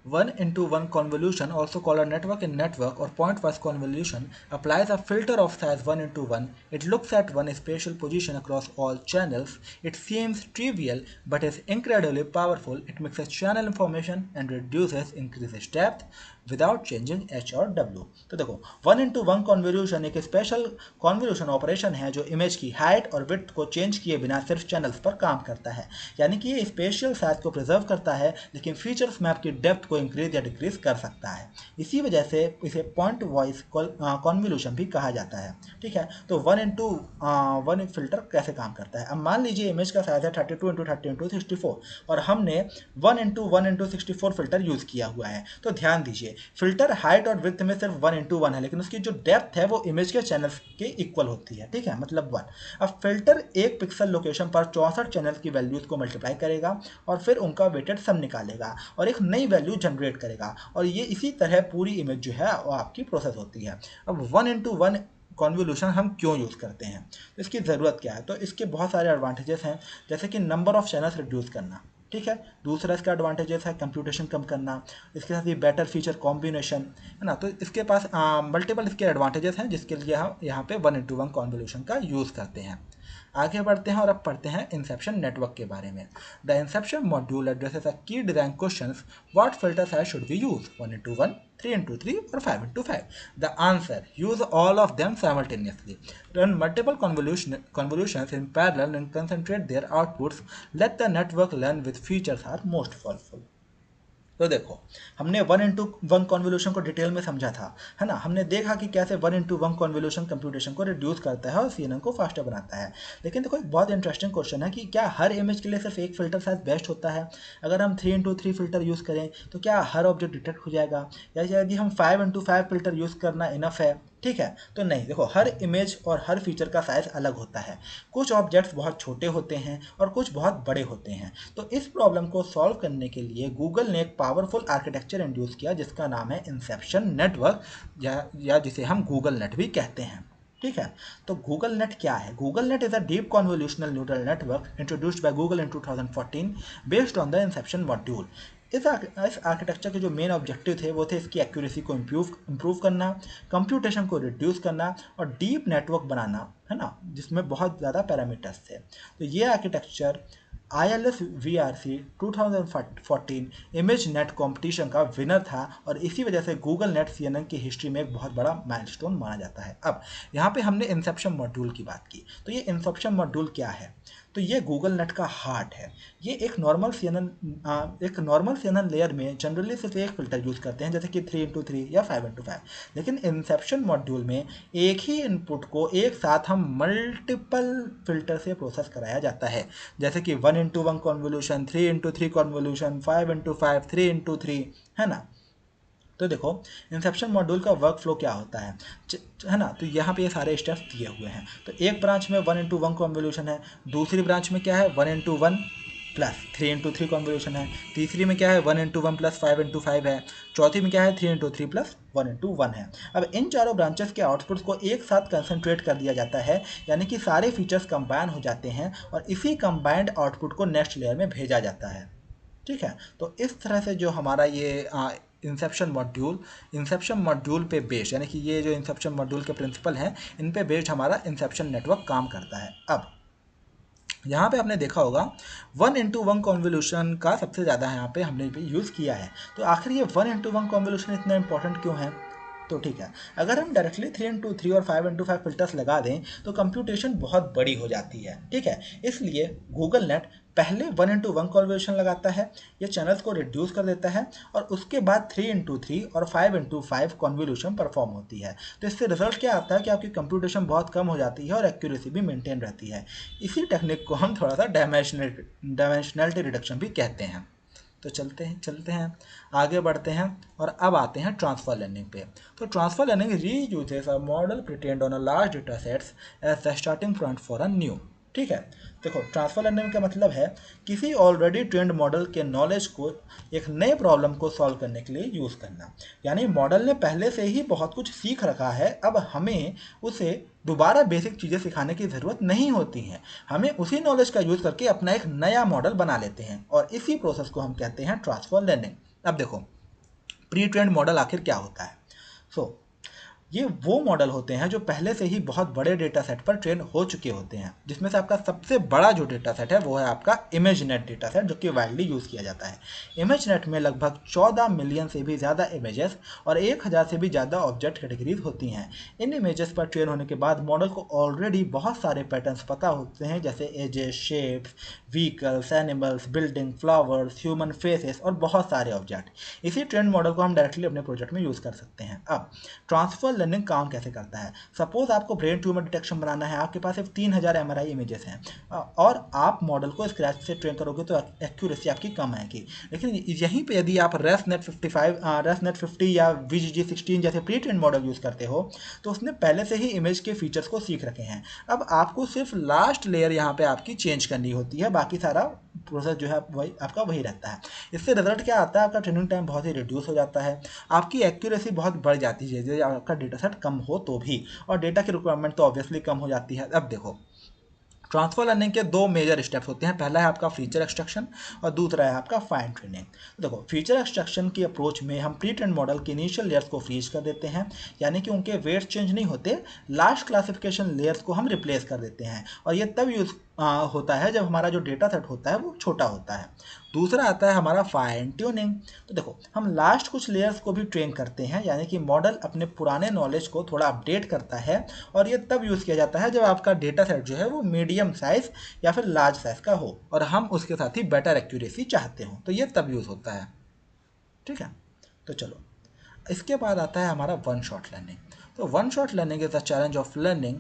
1x1 convolution, also called a network in network or pointwise convolution, applies a filter of size 1x1. It looks at one spatial position across all channels. It seems trivial but is incredibly powerful. It mixes channel information and increases depth without changing H और W। तो देखो 1x1 convolution एक special convolution operation है जो image की height और width को change किए बिना सिर्फ चैनल्स पर काम करता है। यानी कि ये स्पेशियल साइज को प्रिजर्व करता है लेकिन फीचर्स मैप की डेप्थ को इंक्रीज या डिक्रीज कर सकता है। इसी वजह से इसे पॉइंट वाइज कॉन्वोल्यूशन भी कहा जाता है। ठीक है, तो 1x1 फिल्टर कैसे काम करता है। अब मान लीजिए इमेज का साइज है 32x30x64 और हमने 1x1x64 फिल्टर यूज किया हुआ है। तो ध्यान दीजिए, फिल्टर हाइट और विड्थ में सिर्फ 1x1 है, लेकिन उसकी जो डेप्थ है वो इमेज के चैनल्स के इक्वल होती है। ठीक है, मतलब 1। अब फिल्टर एक पिक्सल लोकेशन पर 64 चैनल्स की वैल्यूज को मल्टीप्लाई करेगा और फिर उनका वेटेड सम निकालेगा और एक नई वैल्यू जनरेट करेगा, और ये इसी तरह पूरी इमेज जो है वो आपकी प्रोसेस होती है। अब 1x1 कॉन्वोल्यूशन हम क्यों यूज़ करते हैं, तो इसकी ज़रूरत क्या है। तो इसके बहुत सारे एडवांटेजेस हैं, जैसे कि नंबर ऑफ चैनल्स रिड्यूस करना। ठीक है, दूसरा इसका एडवांटेजेस है कंप्यूटेशन कम करना, इसके साथ ही बेटर फीचर कॉम्बिनेशन है ना। तो इसके पास मल्टीपल इसके एडवांटेजेस हैं जिसके लिए हम यहाँ पे 1x1 कॉन्वोल्यूशन का यूज़ करते हैं। आगे बढ़ते हैं और अब पढ़ते हैं इंसेप्शन नेटवर्क के बारे में। The inception module addresses a key design questions, what filter size should we use, 1:1, 3:3 और 5:5? The answer, use all of them simultaneously, run multiple convolutions in parallel and concentrate their outputs, let the network learn which features are most powerful। तो देखो, हमने 1:1 convolution को detail में समझा था, है ना। हमने देखा कि कैसे 1:1 कॉन्वोल्यूशन कंप्यूटेशन को रिड्यूस करता है और सीएनएन को फास्टर बनाता है। लेकिन देखो, एक बहुत इंटरेस्टिंग क्वेश्चन है कि क्या हर इमेज के लिए सिर्फ एक फिल्टर साइज बेस्ट होता है? अगर हम 3:3 फिल्टर यूज़ करें तो क्या हर ऑब्जेक्ट डिटेक्ट हो जाएगा, या यदि हम 5:5 फिल्टर यूज़ करना इनफ है? ठीक है, तो नहीं। देखो, हर इमेज और हर फीचर का साइज अलग होता है। कुछ ऑब्जेक्ट्स बहुत छोटे होते हैं और कुछ बहुत बड़े होते हैं। तो इस प्रॉब्लम को सॉल्व करने के लिए गूगल ने एक पावरफुल आर्किटेक्चर इंट्रोड्यूस किया जिसका नाम है इंसेप्शन नेटवर्क, या जिसे हम गूगल नेट भी कहते हैं। ठीक है, तो गूगल नेट क्या है? Google net is a deep convolutional neural network introduced by Google in 2014 based on the inception module. इस आर्किटेक्चर के जो मेन ऑब्जेक्टिव थे वो थे इसकी एक्यूरेसी को इम्प्रूव करना, कंप्यूटेशन को रिड्यूस करना और डीप नेटवर्क बनाना, है ना, जिसमें बहुत ज़्यादा पैरामीटर्स थे। तो ये architecture ILS VRC 2014 image net competition का विनर था और इसी वजह से गूगल नेट CNN की हिस्ट्री में एक बहुत बड़ा माइलस्टोन माना जाता है। अब यहाँ पे हमने इंसेप्शन मॉड्यूल की बात की, तो ये इंसेप्शन मॉड्यूल क्या है? तो ये गूगल नेट का हार्ट है। ये एक नॉर्मल CNN लेयर में जनरली सिर्फ एक फिल्टर यूज़ करते हैं, जैसे कि 3:3 या 5:5। लेकिन इंसेप्शन मॉड्यूल में एक ही इनपुट को एक साथ हम मल्टीपल फिल्टर से प्रोसेस कराया जाता है, जैसे कि 1:1 कॉन्वोल्यूशन, 3:3 कॉन्वोल्यूशन, 5:5, 3:3, है ना। तो देखो, इंसेप्शन मॉड्यूल का वर्क फ्लो क्या होता है ना। तो यहाँ पे ये सारे स्टेप्स दिए हुए हैं। तो एक ब्रांच में 1:1 कॉन्वोल्यूशन है, दूसरी ब्रांच में क्या है 1:1 प्लस 3:3 कॉन्वोल्यूशन है, तीसरी में क्या है 1:1 प्लस 5:5 है, चौथी में क्या है 3:3 प्लस 1:1 है। अब इन चारों ब्रांचेस के आउटपुट्स को एक साथ कंसंट्रेट कर दिया जाता है, यानी कि सारे फीचर्स कंबाइन हो जाते हैं और इसी कंबाइंड आउटपुट को नेक्स्ट लेयर में भेजा जाता है। ठीक है, तो इस तरह से जो हमारा ये इंसेप्शन मॉड्यूल पे बेस्ड, यानी कि ये जो इंसेप्शन मॉड्यूल के प्रिंसिपल हैं इन पे बेस्ड हमारा इंसेप्शन नेटवर्क काम करता है। अब यहाँ पे आपने देखा होगा 1:1 कॉन्वोल्यूशन का सबसे ज़्यादा यहाँ पे हमने भी यूज़ किया है। तो आखिर ये 1:1 कॉन्वोल्यूशन इतना इंपॉर्टेंट क्यों है? तो ठीक है, अगर हम डायरेक्टली 3:3 और 5:5 फिल्टर्स लगा दें तो कंप्यूटेशन बहुत बड़ी हो जाती है। ठीक है, इसलिए गूगल नेट पहले 1:1 कॉन्वोल्यूशन लगाता है, ये चैनल्स को रिड्यूस कर देता है और उसके बाद 3:3 और 5:5 कॉन्वोल्यूशन परफॉर्म होती है। तो इससे रिजल्ट क्या आता है कि आपकी कंप्यूटेशन बहुत कम हो जाती है और एक्यूरेसी भी मेंटेन रहती है। इसी टेक्निक को हम थोड़ा सा डायमेंशनलिटी रिडक्शन भी कहते हैं। तो चलते हैं आगे बढ़ते हैं और अब आते हैं ट्रांसफर लर्निंग पे। तो transfer learning reuses a model pretrained on a large data sets as the starting point for a new. ठीक है, देखो, ट्रांसफर लर्निंग का मतलब है किसी ऑलरेडी ट्रेंड मॉडल के नॉलेज को एक नए प्रॉब्लम को सॉल्व करने के लिए यूज़ करना। यानी मॉडल ने पहले से ही बहुत कुछ सीख रखा है, अब हमें उसे दोबारा बेसिक चीज़ें सिखाने की ज़रूरत नहीं होती हैं। हमें उसी नॉलेज का यूज़ करके अपना एक नया मॉडल बना लेते हैं और इसी प्रोसेस को हम कहते हैं ट्रांसफर लर्निंग। अब देखो, प्री ट्रेंड मॉडल आखिर क्या होता है? ये वो मॉडल होते हैं जो पहले से ही बहुत बड़े डेटा सेट पर ट्रेन हो चुके होते हैं, जिसमें से आपका सबसे बड़ा जो डेटा सेट है वो है आपका इमेजनेट डेटा सेट, जो कि वाइडली यूज़ किया जाता है। इमेजनेट में लगभग 14 मिलियन से भी ज़्यादा इमेजेस और 1000 से भी ज़्यादा ऑब्जेक्ट कैटेगरीज होती हैं। इन इमेजेस पर ट्रेन होने के बाद मॉडल को ऑलरेडी बहुत सारे पैटर्न्स पता होते हैं, जैसे edges, shapes, vehicles, animals, building, flowers, human faces और बहुत सारे ऑब्जेक्ट। इसी ट्रेंड मॉडल को हम डायरेक्टली अपने प्रोजेक्ट में यूज़ कर सकते हैं। अब ट्रांसफर लर्निंग काम कैसे करता है? सपोज आपको ब्रेन ट्यूमर डिटेक्शन बनाना है, आपके पास सिर्फ 3000 MRI इमेजेस हैं और आप मॉडल को स्क्रैच से ट्रेन करोगे तो एक्यूरेसी आपकी कम आएगी। लेकिन यहीं पे यदि आप रेसनेट 50 या VGG16 जैसे प्री ट्रेन मॉडल यूज़ करते हो तो उसने पहले से ही इमेज के फीचर्स को सीख रखे हैं। अब आपको सिर्फ लास्ट लेयर यहाँ पे आपकी चेंज करनी होती है, बाकी सारा प्रोसेस जो है वही रहता है। इससे रिजल्ट क्या आता है? आपका ट्रेनिंग टाइम बहुत ही रिड्यूस हो जाता है, आपकी एक्यूरेसी बहुत बढ़ जाती है यदि आपका डेटा सेट कम हो तो भी, और डेटा की रिक्वायरमेंट तो ऑब्वियसली कम हो जाती है। अब देखो, ट्रांसफर लर्निंग के दो मेजर स्टेप्स होते हैं। पहला है आपका फीचर एक्सट्रैक्शन और दूसरा है आपका फाइन ट्यूनिंग। देखो, फीचर एक्सट्रैक्शन की अप्रोच में हम प्री ट्रेन मॉडल के इनिशियल लेयर्स को फ्रीज कर देते हैं, यानी कि उनके वेट्स चेंज नहीं होते, लास्ट क्लासिफिकेशन लेयर्स को हम रिप्लेस कर देते हैं, और ये तब यूज होता है जब हमारा जो डेटा सेट होता है वो छोटा होता है। दूसरा आता है हमारा फाइन ट्यूनिंग। तो देखो, हम लास्ट कुछ लेयर्स को भी ट्रेन करते हैं, यानी कि मॉडल अपने पुराने नॉलेज को थोड़ा अपडेट करता है, और ये तब यूज़ किया जाता है जब आपका डेटा सेट जो है वो मीडियम साइज या फिर लार्ज साइज का हो और हम उसके साथ ही बेटर एक्यूरेसी चाहते हो, तो ये तब यूज़ होता है। ठीक है, तो चलो, इसके बाद आता है हमारा वन शॉट लर्निंग। तो one shot learning is the challenge of learning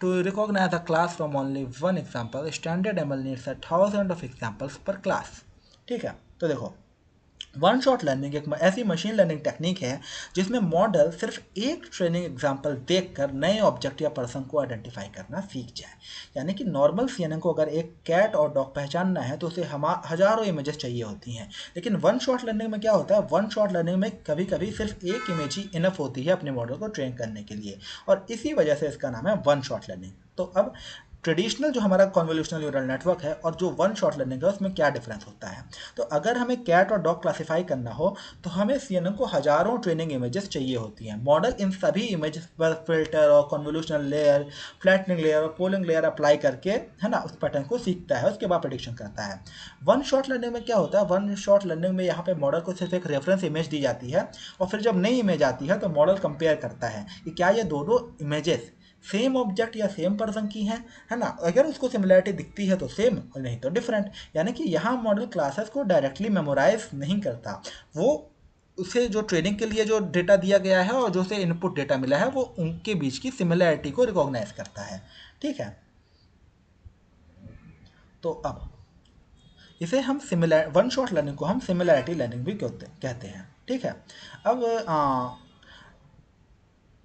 to recognise a class from only one example. Standard ML needs a thousand of examples per class. ठीक है, तो देखो, वन शॉट लर्निंग एक ऐसी machine learning technique है जिसमें model सिर्फ एक ट्रेनिंग एग्जाम्पल देखकर नए ऑब्जेक्ट या पर्सन को आइडेंटिफाई करना सीख जाए। यानी कि नॉर्मल सीएनएन को अगर एक कैट और डॉग पहचानना है तो उसे हजारों इमेजेस चाहिए होती हैं, लेकिन वन शॉट लर्निंग में क्या होता है, वन शॉट लर्निंग में कभी कभी सिर्फ एक इमेज ही इनफ होती है अपने मॉडल को ट्रेन करने के लिए, और इसी वजह से इसका नाम है वन शॉट लर्निंग। तो अब ट्रेडिशनल जो हमारा कॉन्वोल्यूशनल न्यूरल नेटवर्क है और जो वन शॉट लर्निंग है उसमें क्या डिफरेंस होता है। तो अगर हमें कैट और डॉग क्लासिफाई करना हो तो हमें सीएनएन को हजारों ट्रेनिंग इमेजेस चाहिए होती हैं। मॉडल इन सभी इमेजेस पर फिल्टर और कॉन्वोल्यूशनल लेयर, फ्लैटनिंग लेयर और पोलिंग लेयर अप्लाई करके, है ना, उस पैटर्न को सीखता है, उसके बाद प्रेडिक्शन करता है। वन शॉट लर्निंग में क्या होता है, वन शॉट लर्निंग में यहाँ पे मॉडल को सिर्फ एक रेफरेंस इमेज दी जाती है, और फिर जब नई इमेज आती है तो मॉडल कंपेयर करता है कि क्या ये दोनों इमेजेस सेम ऑब्जेक्ट या सेम पर्सन की है ना। अगर उसको सिमिलरिटी दिखती है तो सेम, और नहीं तो डिफरेंट। यानी कि यहाँ मॉडल क्लासेस को डायरेक्टली मेमोराइज नहीं करता, वो उसे जो ट्रेनिंग के लिए जो डेटा दिया गया है और जो उसे इनपुट डेटा मिला है वो उनके बीच की सिमिलरिटी को रिकॉग्नाइज करता है। ठीक है, तो अब इसे हम सिमिलर वन शॉट लर्निंग को हम सिमिलरिटी लर्निंग भी कहते हैं। ठीक है, अब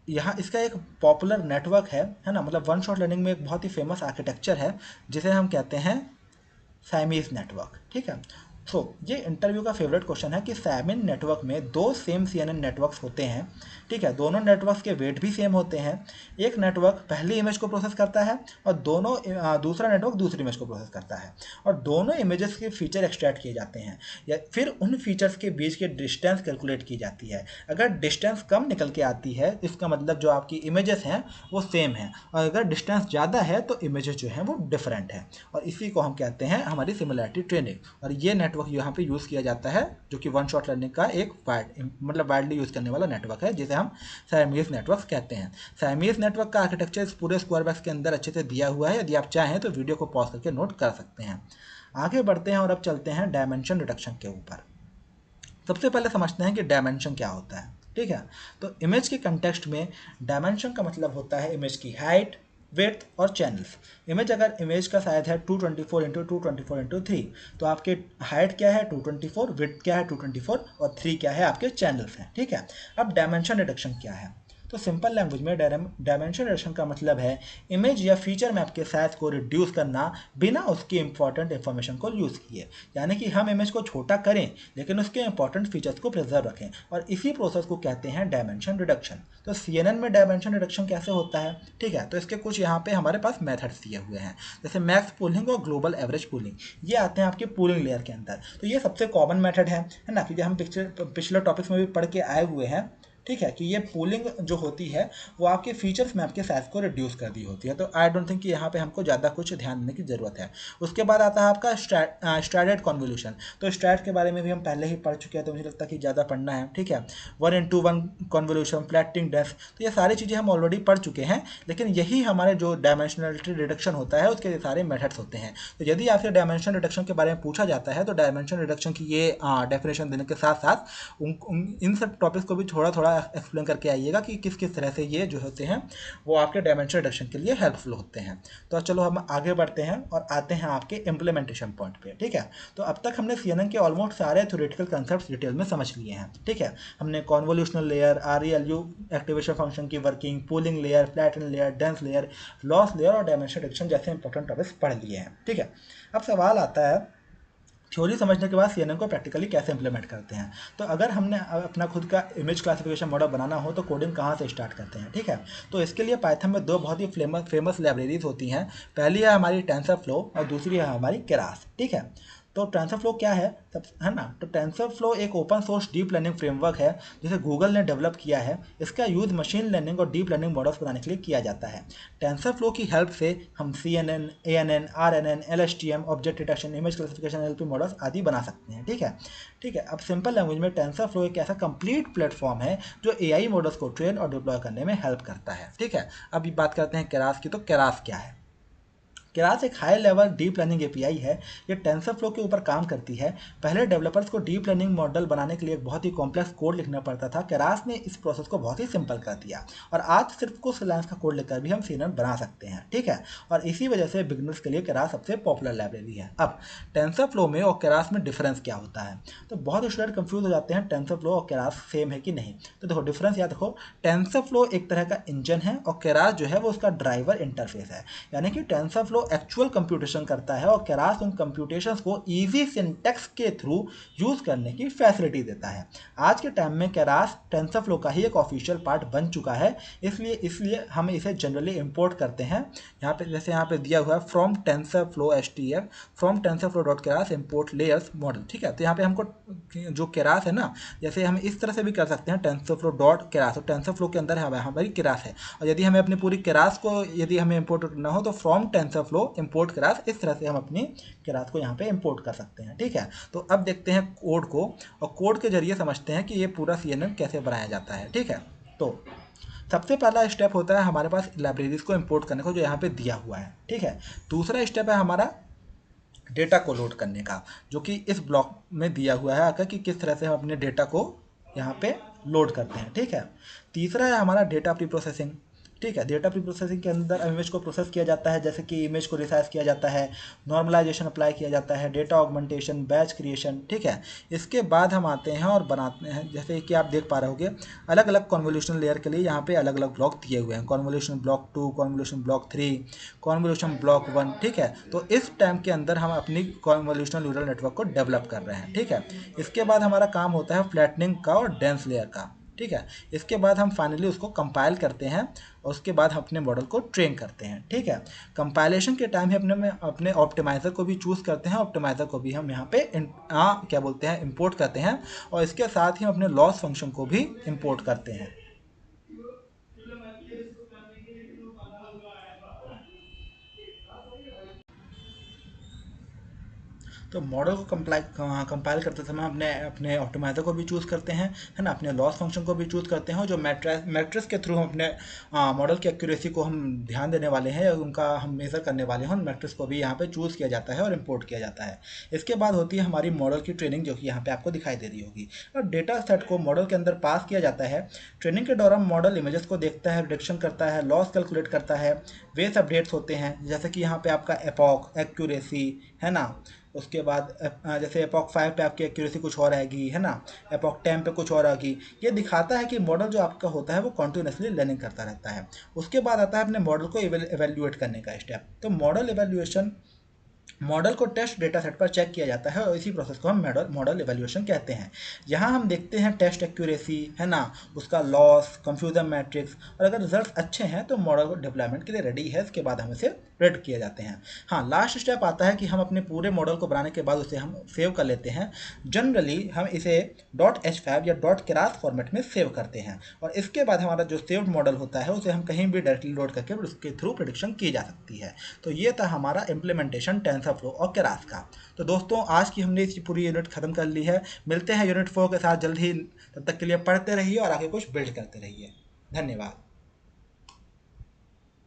यहाँ इसका एक पॉपुलर नेटवर्क है ना, मतलब वन शॉट लर्निंग में एक बहुत ही फेमस आर्किटेक्चर है जिसे हम कहते हैं सैमीज नेटवर्क। ठीक है, तो ये इंटरव्यू का फेवरेट क्वेश्चन है कि सैमिन नेटवर्क में दो सेम सीएनएन नेटवर्क्स होते हैं। ठीक है, दोनों नेटवर्क्स के वेट भी सेम होते हैं। एक नेटवर्क पहली इमेज को प्रोसेस करता है और दूसरा नेटवर्क दूसरी इमेज को प्रोसेस करता है, और दोनों इमेजेस के फीचर एक्सट्रैक्ट किए जाते हैं, या फिर उन फीचर्स के बीच के डिस्टेंस कैलकुलेट की जाती है। अगर डिस्टेंस कम निकल के आती है इसका मतलब जो आपकी इमेजेस हैं वो सेम हैं, और अगर डिस्टेंस ज़्यादा है तो इमेजेस जो हैं वो डिफरेंट है, और इसी को हम कहते हैं हमारी सिमिलरिटी ट्रेनिंग। और ये नेटवर्क यहाँ पे यूज़ किया जाता है जो कि वन शॉट लर्निंग का एक वाइडली यूज़ करने वाला नेटवर्क है जिसे हम सैमीज नेटवर्क कहते हैं। सैमीज नेटवर्क का आर्किटेक्चर इस पूरे स्क्वायर बॉक्स के अंदर अच्छे से दिया हुआ है, यदि आप चाहें तो वीडियो को पॉज करके नोट कर सकते हैं। आगे बढ़ते हैं और अब चलते हैं डायमेंशन रिडक्शन के ऊपर। सबसे पहले समझते हैं कि डायमेंशन क्या होता है। ठीक है, तो इमेज के कंटेक्स्ट में डायमेंशन का मतलब होता है इमेज की हाइट, विड्थ और चैनल्स। इमेज का साइज है 224 इंटू 224 इंटू 3, तो आपके हाइट क्या है 224, विड्थ क्या है 224 और 3 क्या है आपके चैनल्स हैं। ठीक है, अब डायमेंशन रिडक्शन क्या है, तो सिंपल लैंग्वेज में डायमेंशन रिडक्शन का मतलब है इमेज या फीचर मैप के साइज को रिड्यूस करना बिना उसके इंपॉर्टेंट इंफॉर्मेशन को यूज़ किए। यानी कि हम इमेज को छोटा करें लेकिन उसके इंपॉर्टेंट फीचर्स को प्रिजर्व रखें, और इसी प्रोसेस को कहते हैं डायमेंशन रिडक्शन। तो सीएनएन में डायमेंशन रिडक्शन कैसे होता है, ठीक है, तो इसके कुछ यहाँ पे हमारे पास मेथड्स दिए हुए हैं, जैसे मैक्स पूलिंग और ग्लोबल एवरेज पूलिंग, ये आते हैं आपके पूलिंग लेयर के अंदर। तो ये सबसे कॉमन मेथड है ना, क्योंकि हम पिछले टॉपिक्स में भी पढ़ के आए हुए हैं। ठीक है, कि ये पूलिंग जो होती है वो आपके फीचर्स मैप के साइज को रिड्यूस कर दी होती है। तो आई डोंट थिंक कि यहाँ पे हमको ज़्यादा कुछ ध्यान देने की ज़रूरत है। उसके बाद आता है आपका स्ट्रैटेड कॉन्वोल्यूशन। तो स्ट्रैट के बारे में भी हम पहले ही पढ़ चुके हैं, तो मुझे लगता है कि ज़्यादा पढ़ना है। ठीक है, 1:1 कॉन्वोल्यूशन, फ्लैटिंग डेप्थ, तो ये सारी चीज़ें हम ऑलरेडी पढ़ चुके हैं, लेकिन यही हमारे जो डायमेंशनलिटी रिडक्शन होता है उसके सारे मेथड्स होते हैं। तो यदि आपसे डायमेंशन रिडक्शन के बारे में पूछा जाता है तो डायमेंशन रिडक्शन की ये डेफिनेशन देने के साथ साथ इन सब टॉपिक्स को भी थोड़ा थोड़ा एक्सप्लेन करके आइएगा कि किस किस तरह से ये जो होते हैं वो आपके डायमेंशन रिडक्शन के लिए हेल्पफुल होते हैं। तो चलो हम आगे बढ़ते हैं और आते हैं आपके इम्प्लीमेंटेशन पॉइंट पे। ठीक है, तो अब तक हमने सीएनएन के ऑलमोस्ट सारे थ्योरेटिकल कंसेप्ट्स डिटेल में समझ लिए हैं। ठीक है, हमने कॉन्वोल्यूशनल लेयर, आरईएलयू एक्टिवेशन फंक्शन की working, pooling layer, flatten layer, dense layer, loss layer और डायमेंशन रिडक्शन जैसे इंपॉर्टेंट टॉपिक्स पढ़ लिए हैं। ठीक है, अब सवाल आता है थ्योरी समझने के बाद CNN को प्रैक्टिकली कैसे इंप्लीमेंट करते हैं। तो अगर हमने अपना खुद का इमेज क्लासिफिकेशन मॉडल बनाना हो तो कोडिंग कहाँ से स्टार्ट करते हैं, ठीक है। तो इसके लिए पाइथन में दो बहुत ही फेमस लाइब्रेरीज होती हैं। पहली है हमारी टेंसरफ्लो और दूसरी है हमारी केरास, ठीक है। तो टेंसरफ्लो क्या है, सब है ना। तो टेंसरफ्लो एक open source deep learning framework है जिसे गूगल ने डेवलप किया है। इसका यूज मशीन लर्निंग और डीप लर्निंग मॉडल्स बनाने के लिए किया जाता है। टेंसरफ्लो की हेल्प से हम CNN, ANN, RNN, LSTM, object detection, image classification, NLP models आदि बना सकते हैं, ठीक है। ठीक है, अब सिंपल लैंग्वेज में टेंसरफ्लो एक ऐसा कंप्लीट प्लेटफॉर्म है जो AI मॉडल्स को ट्रेन और डिप्लॉय करने में हेल्प करता है, ठीक है। अब बात करते हैं केरास की। तो केरास क्या है। केरास एक high level deep learning API है। ये टेंसरफ्लो के ऊपर काम करती है। पहले डेवलपर्स को डीप लर्निंग मॉडल बनाने के लिए एक बहुत ही कॉम्प्लेक्स कोड लिखना पड़ता था। केरास ने इस प्रोसेस को बहुत ही सिंपल कर दिया और आज सिर्फ कुछ लाइन्स का कोड लिखकर भी हम CNN बना सकते हैं, ठीक है। और इसी वजह से बिगनर्स के लिए केरास सबसे पॉपुलर लाइब्रेरी है। अब टेंसरफ्लो में और केरास में डिफरेंस क्या होता है। तो बहुत स्टूडेंट कंफ्यूज हो जाते हैं टेंसरफ्लो और केरास सेम है कि नहीं। तो देखो डिफरेंस याद रखो, टेंसरफ्लो एक तरह का इंजन है और केरास जो है वो उसका ड्राइवर इंटरफेस है। यानी कि टेंसरफ्लो एक्चुअल कंप्यूटेशन करता है और केरास उन कंप्यूटेशंस को इजी सिंटैक्स के थ्रू यूज करने की फैसिलिटी देता है। आज के टाइम में केरास टेंसरफ्लो का ही एक ऑफिशियल पार्ट बन चुका है। इसलिए हम इसे जनरली इंपोर्ट करते हैं। यहाँ पे जैसे यहाँ पे दिया हुआ है from TensorFlow HTF from TensorFlow dot Keras import layers model, ठीक है। तो यहाँ पे हमको जो केरास है ना, जैसे हम इस तरह से भी कर सकते हैं टेंसरफ्लो डॉट केरास, और टेंसरफ्लो के अंदर हमारी केरास है। और यदि हमें अपनी पूरी केरास को यदि हमें इंपोर्ट करना हो तो फ्रॉम टेंसरफ्लो इंपोर्ट केरास, इस तरह से हम अपनी केरास को यहाँ पे इंपोर्ट कर सकते हैं, ठीक है। तो अब देखते हैं कोड को और कोड के जरिए समझते हैं कि ये पूरा CNN कैसे बनाया जाता है, ठीक है। तो सबसे पहला स्टेप होता है हमारे पास लाइब्रेरीज को इंपोर्ट करने को, जो यहाँ पे दिया हुआ है, ठीक है। दूसरा स्टेप है हमारा डेटा को लोड करने का, जो कि इस ब्लॉक में दिया हुआ है आकर कि किस तरह से हम अपने डेटा को यहाँ पे लोड करते हैं, ठीक है। तीसरा है हमारा डेटा प्री प्रोसेसिंग, ठीक है। डेटा प्री प्रोसेसिंग के अंदर इमेज को प्रोसेस किया जाता है, जैसे कि इमेज को रिसाइज किया जाता है, नॉर्मलाइजेशन अप्लाई किया जाता है, डेटा ऑगमेंटेशन, बैच क्रिएशन, ठीक है। इसके बाद हम आते हैं और बनाते हैं, जैसे कि आप देख पा रहे होगे अलग अलग कॉन्वोल्यूशन लेयर के लिए यहाँ पे अलग अलग ब्लॉक दिए हुए हैं। Convolution block 2, convolution block 3, convolution block 1, ठीक है। तो इस टाइम के अंदर हम अपनी कॉन्वोल्यूशनल न्यूरल नेटवर्क को डेवलप कर रहे हैं, ठीक है। इसके बाद हमारा काम होता है फ्लैटनिंग का और डेंस लेयर का, ठीक है। इसके बाद हम फाइनली उसको कंपाइल करते हैं और उसके बाद हम अपने मॉडल को ट्रेन करते हैं, ठीक है। कंपाइलेशन के टाइम ही अपने ऑप्टिमाइज़र को भी चूज़ करते हैं। ऑप्टिमाइज़र को भी हम यहाँ पे क्या बोलते हैं इंपोर्ट करते हैं और इसके साथ ही हम अपने लॉस फंक्शन को भी इंपोर्ट करते हैं। तो मॉडल को कंपाइल करते समय अपने अपने ऑप्टिमाइज़र को भी चूज़ करते हैं, है ना। अपने लॉस फंक्शन को भी चूज़ करते हैं और जो मैट्रिक्स के थ्रू हम अपने मॉडल की एक्यूरेसी को हम ध्यान देने वाले हैं, उनका हम मेज़र करने वाले हैं, उन मैट्रिक्स को भी यहाँ पे चूज़ किया जाता है और इंपोर्ट किया जाता है। इसके बाद होती है हमारी मॉडल की ट्रेनिंग, जो कि यहाँ पे आपको दिखाई दे रही होगी। और डेटा सेट को मॉडल के अंदर पास किया जाता है। ट्रेनिंग के दौरान मॉडल इमेजेस को देखता है, प्रेडिक्शन करता है, लॉस कैलकुलेट करता है, वेस अपडेट्स होते हैं, जैसे कि यहाँ पे आपका एपॉक एक्यूरेसी, है ना। उसके बाद जैसे एपॉक 5 पे आपकी एक्यूरेसी कुछ और आएगी, है ना। एपॉक 10 पे कुछ और आएगी। ये दिखाता है कि मॉडल जो आपका होता है वो कॉन्टिन्यूसली लर्निंग करता रहता है। उसके बाद आता है अपने मॉडल को इवेल्युएट करने का स्टेप। तो मॉडल इवेल्युएशन, मॉडल को टेस्ट डेटा सेट पर चेक किया जाता है और इसी प्रोसेस को हम मॉडल इवेल्युएशन कहते हैं। यहाँ हम देखते हैं टेस्ट एक्यूरेसी, है ना, उसका लॉस, कंफ्यूजन मैट्रिक्स, और अगर रिजल्ट्स अच्छे हैं तो मॉडल को डेवलपमेंट के लिए रेडी है। इसके बाद हम इसे रेड किए जाते हैं। हाँ, लास्ट स्टेप आता है कि हम अपने पूरे मॉडल को बनाने के बाद उसे हम सेव कर लेते हैं। जनरली हम इसे .h5 या .keras फॉर्मेट में सेव करते हैं और इसके बाद हमारा जो सेव्ड मॉडल होता है उसे हम कहीं भी डायरेक्टली लोड करके उसके थ्रू प्रेडिक्शन की जा सकती है। तो ये था हमारा इम्प्लीमेंटेशन टेंसरफ्लो और केरास का। तो दोस्तों आज की हमने इस पूरी यूनिट खत्म कर ली है। मिलते हैं यूनिट 4 के साथ जल्द ही। तब तक के लिए पढ़ते रहिए और आगे कुछ बिल्ड करते रहिए। धन्यवाद।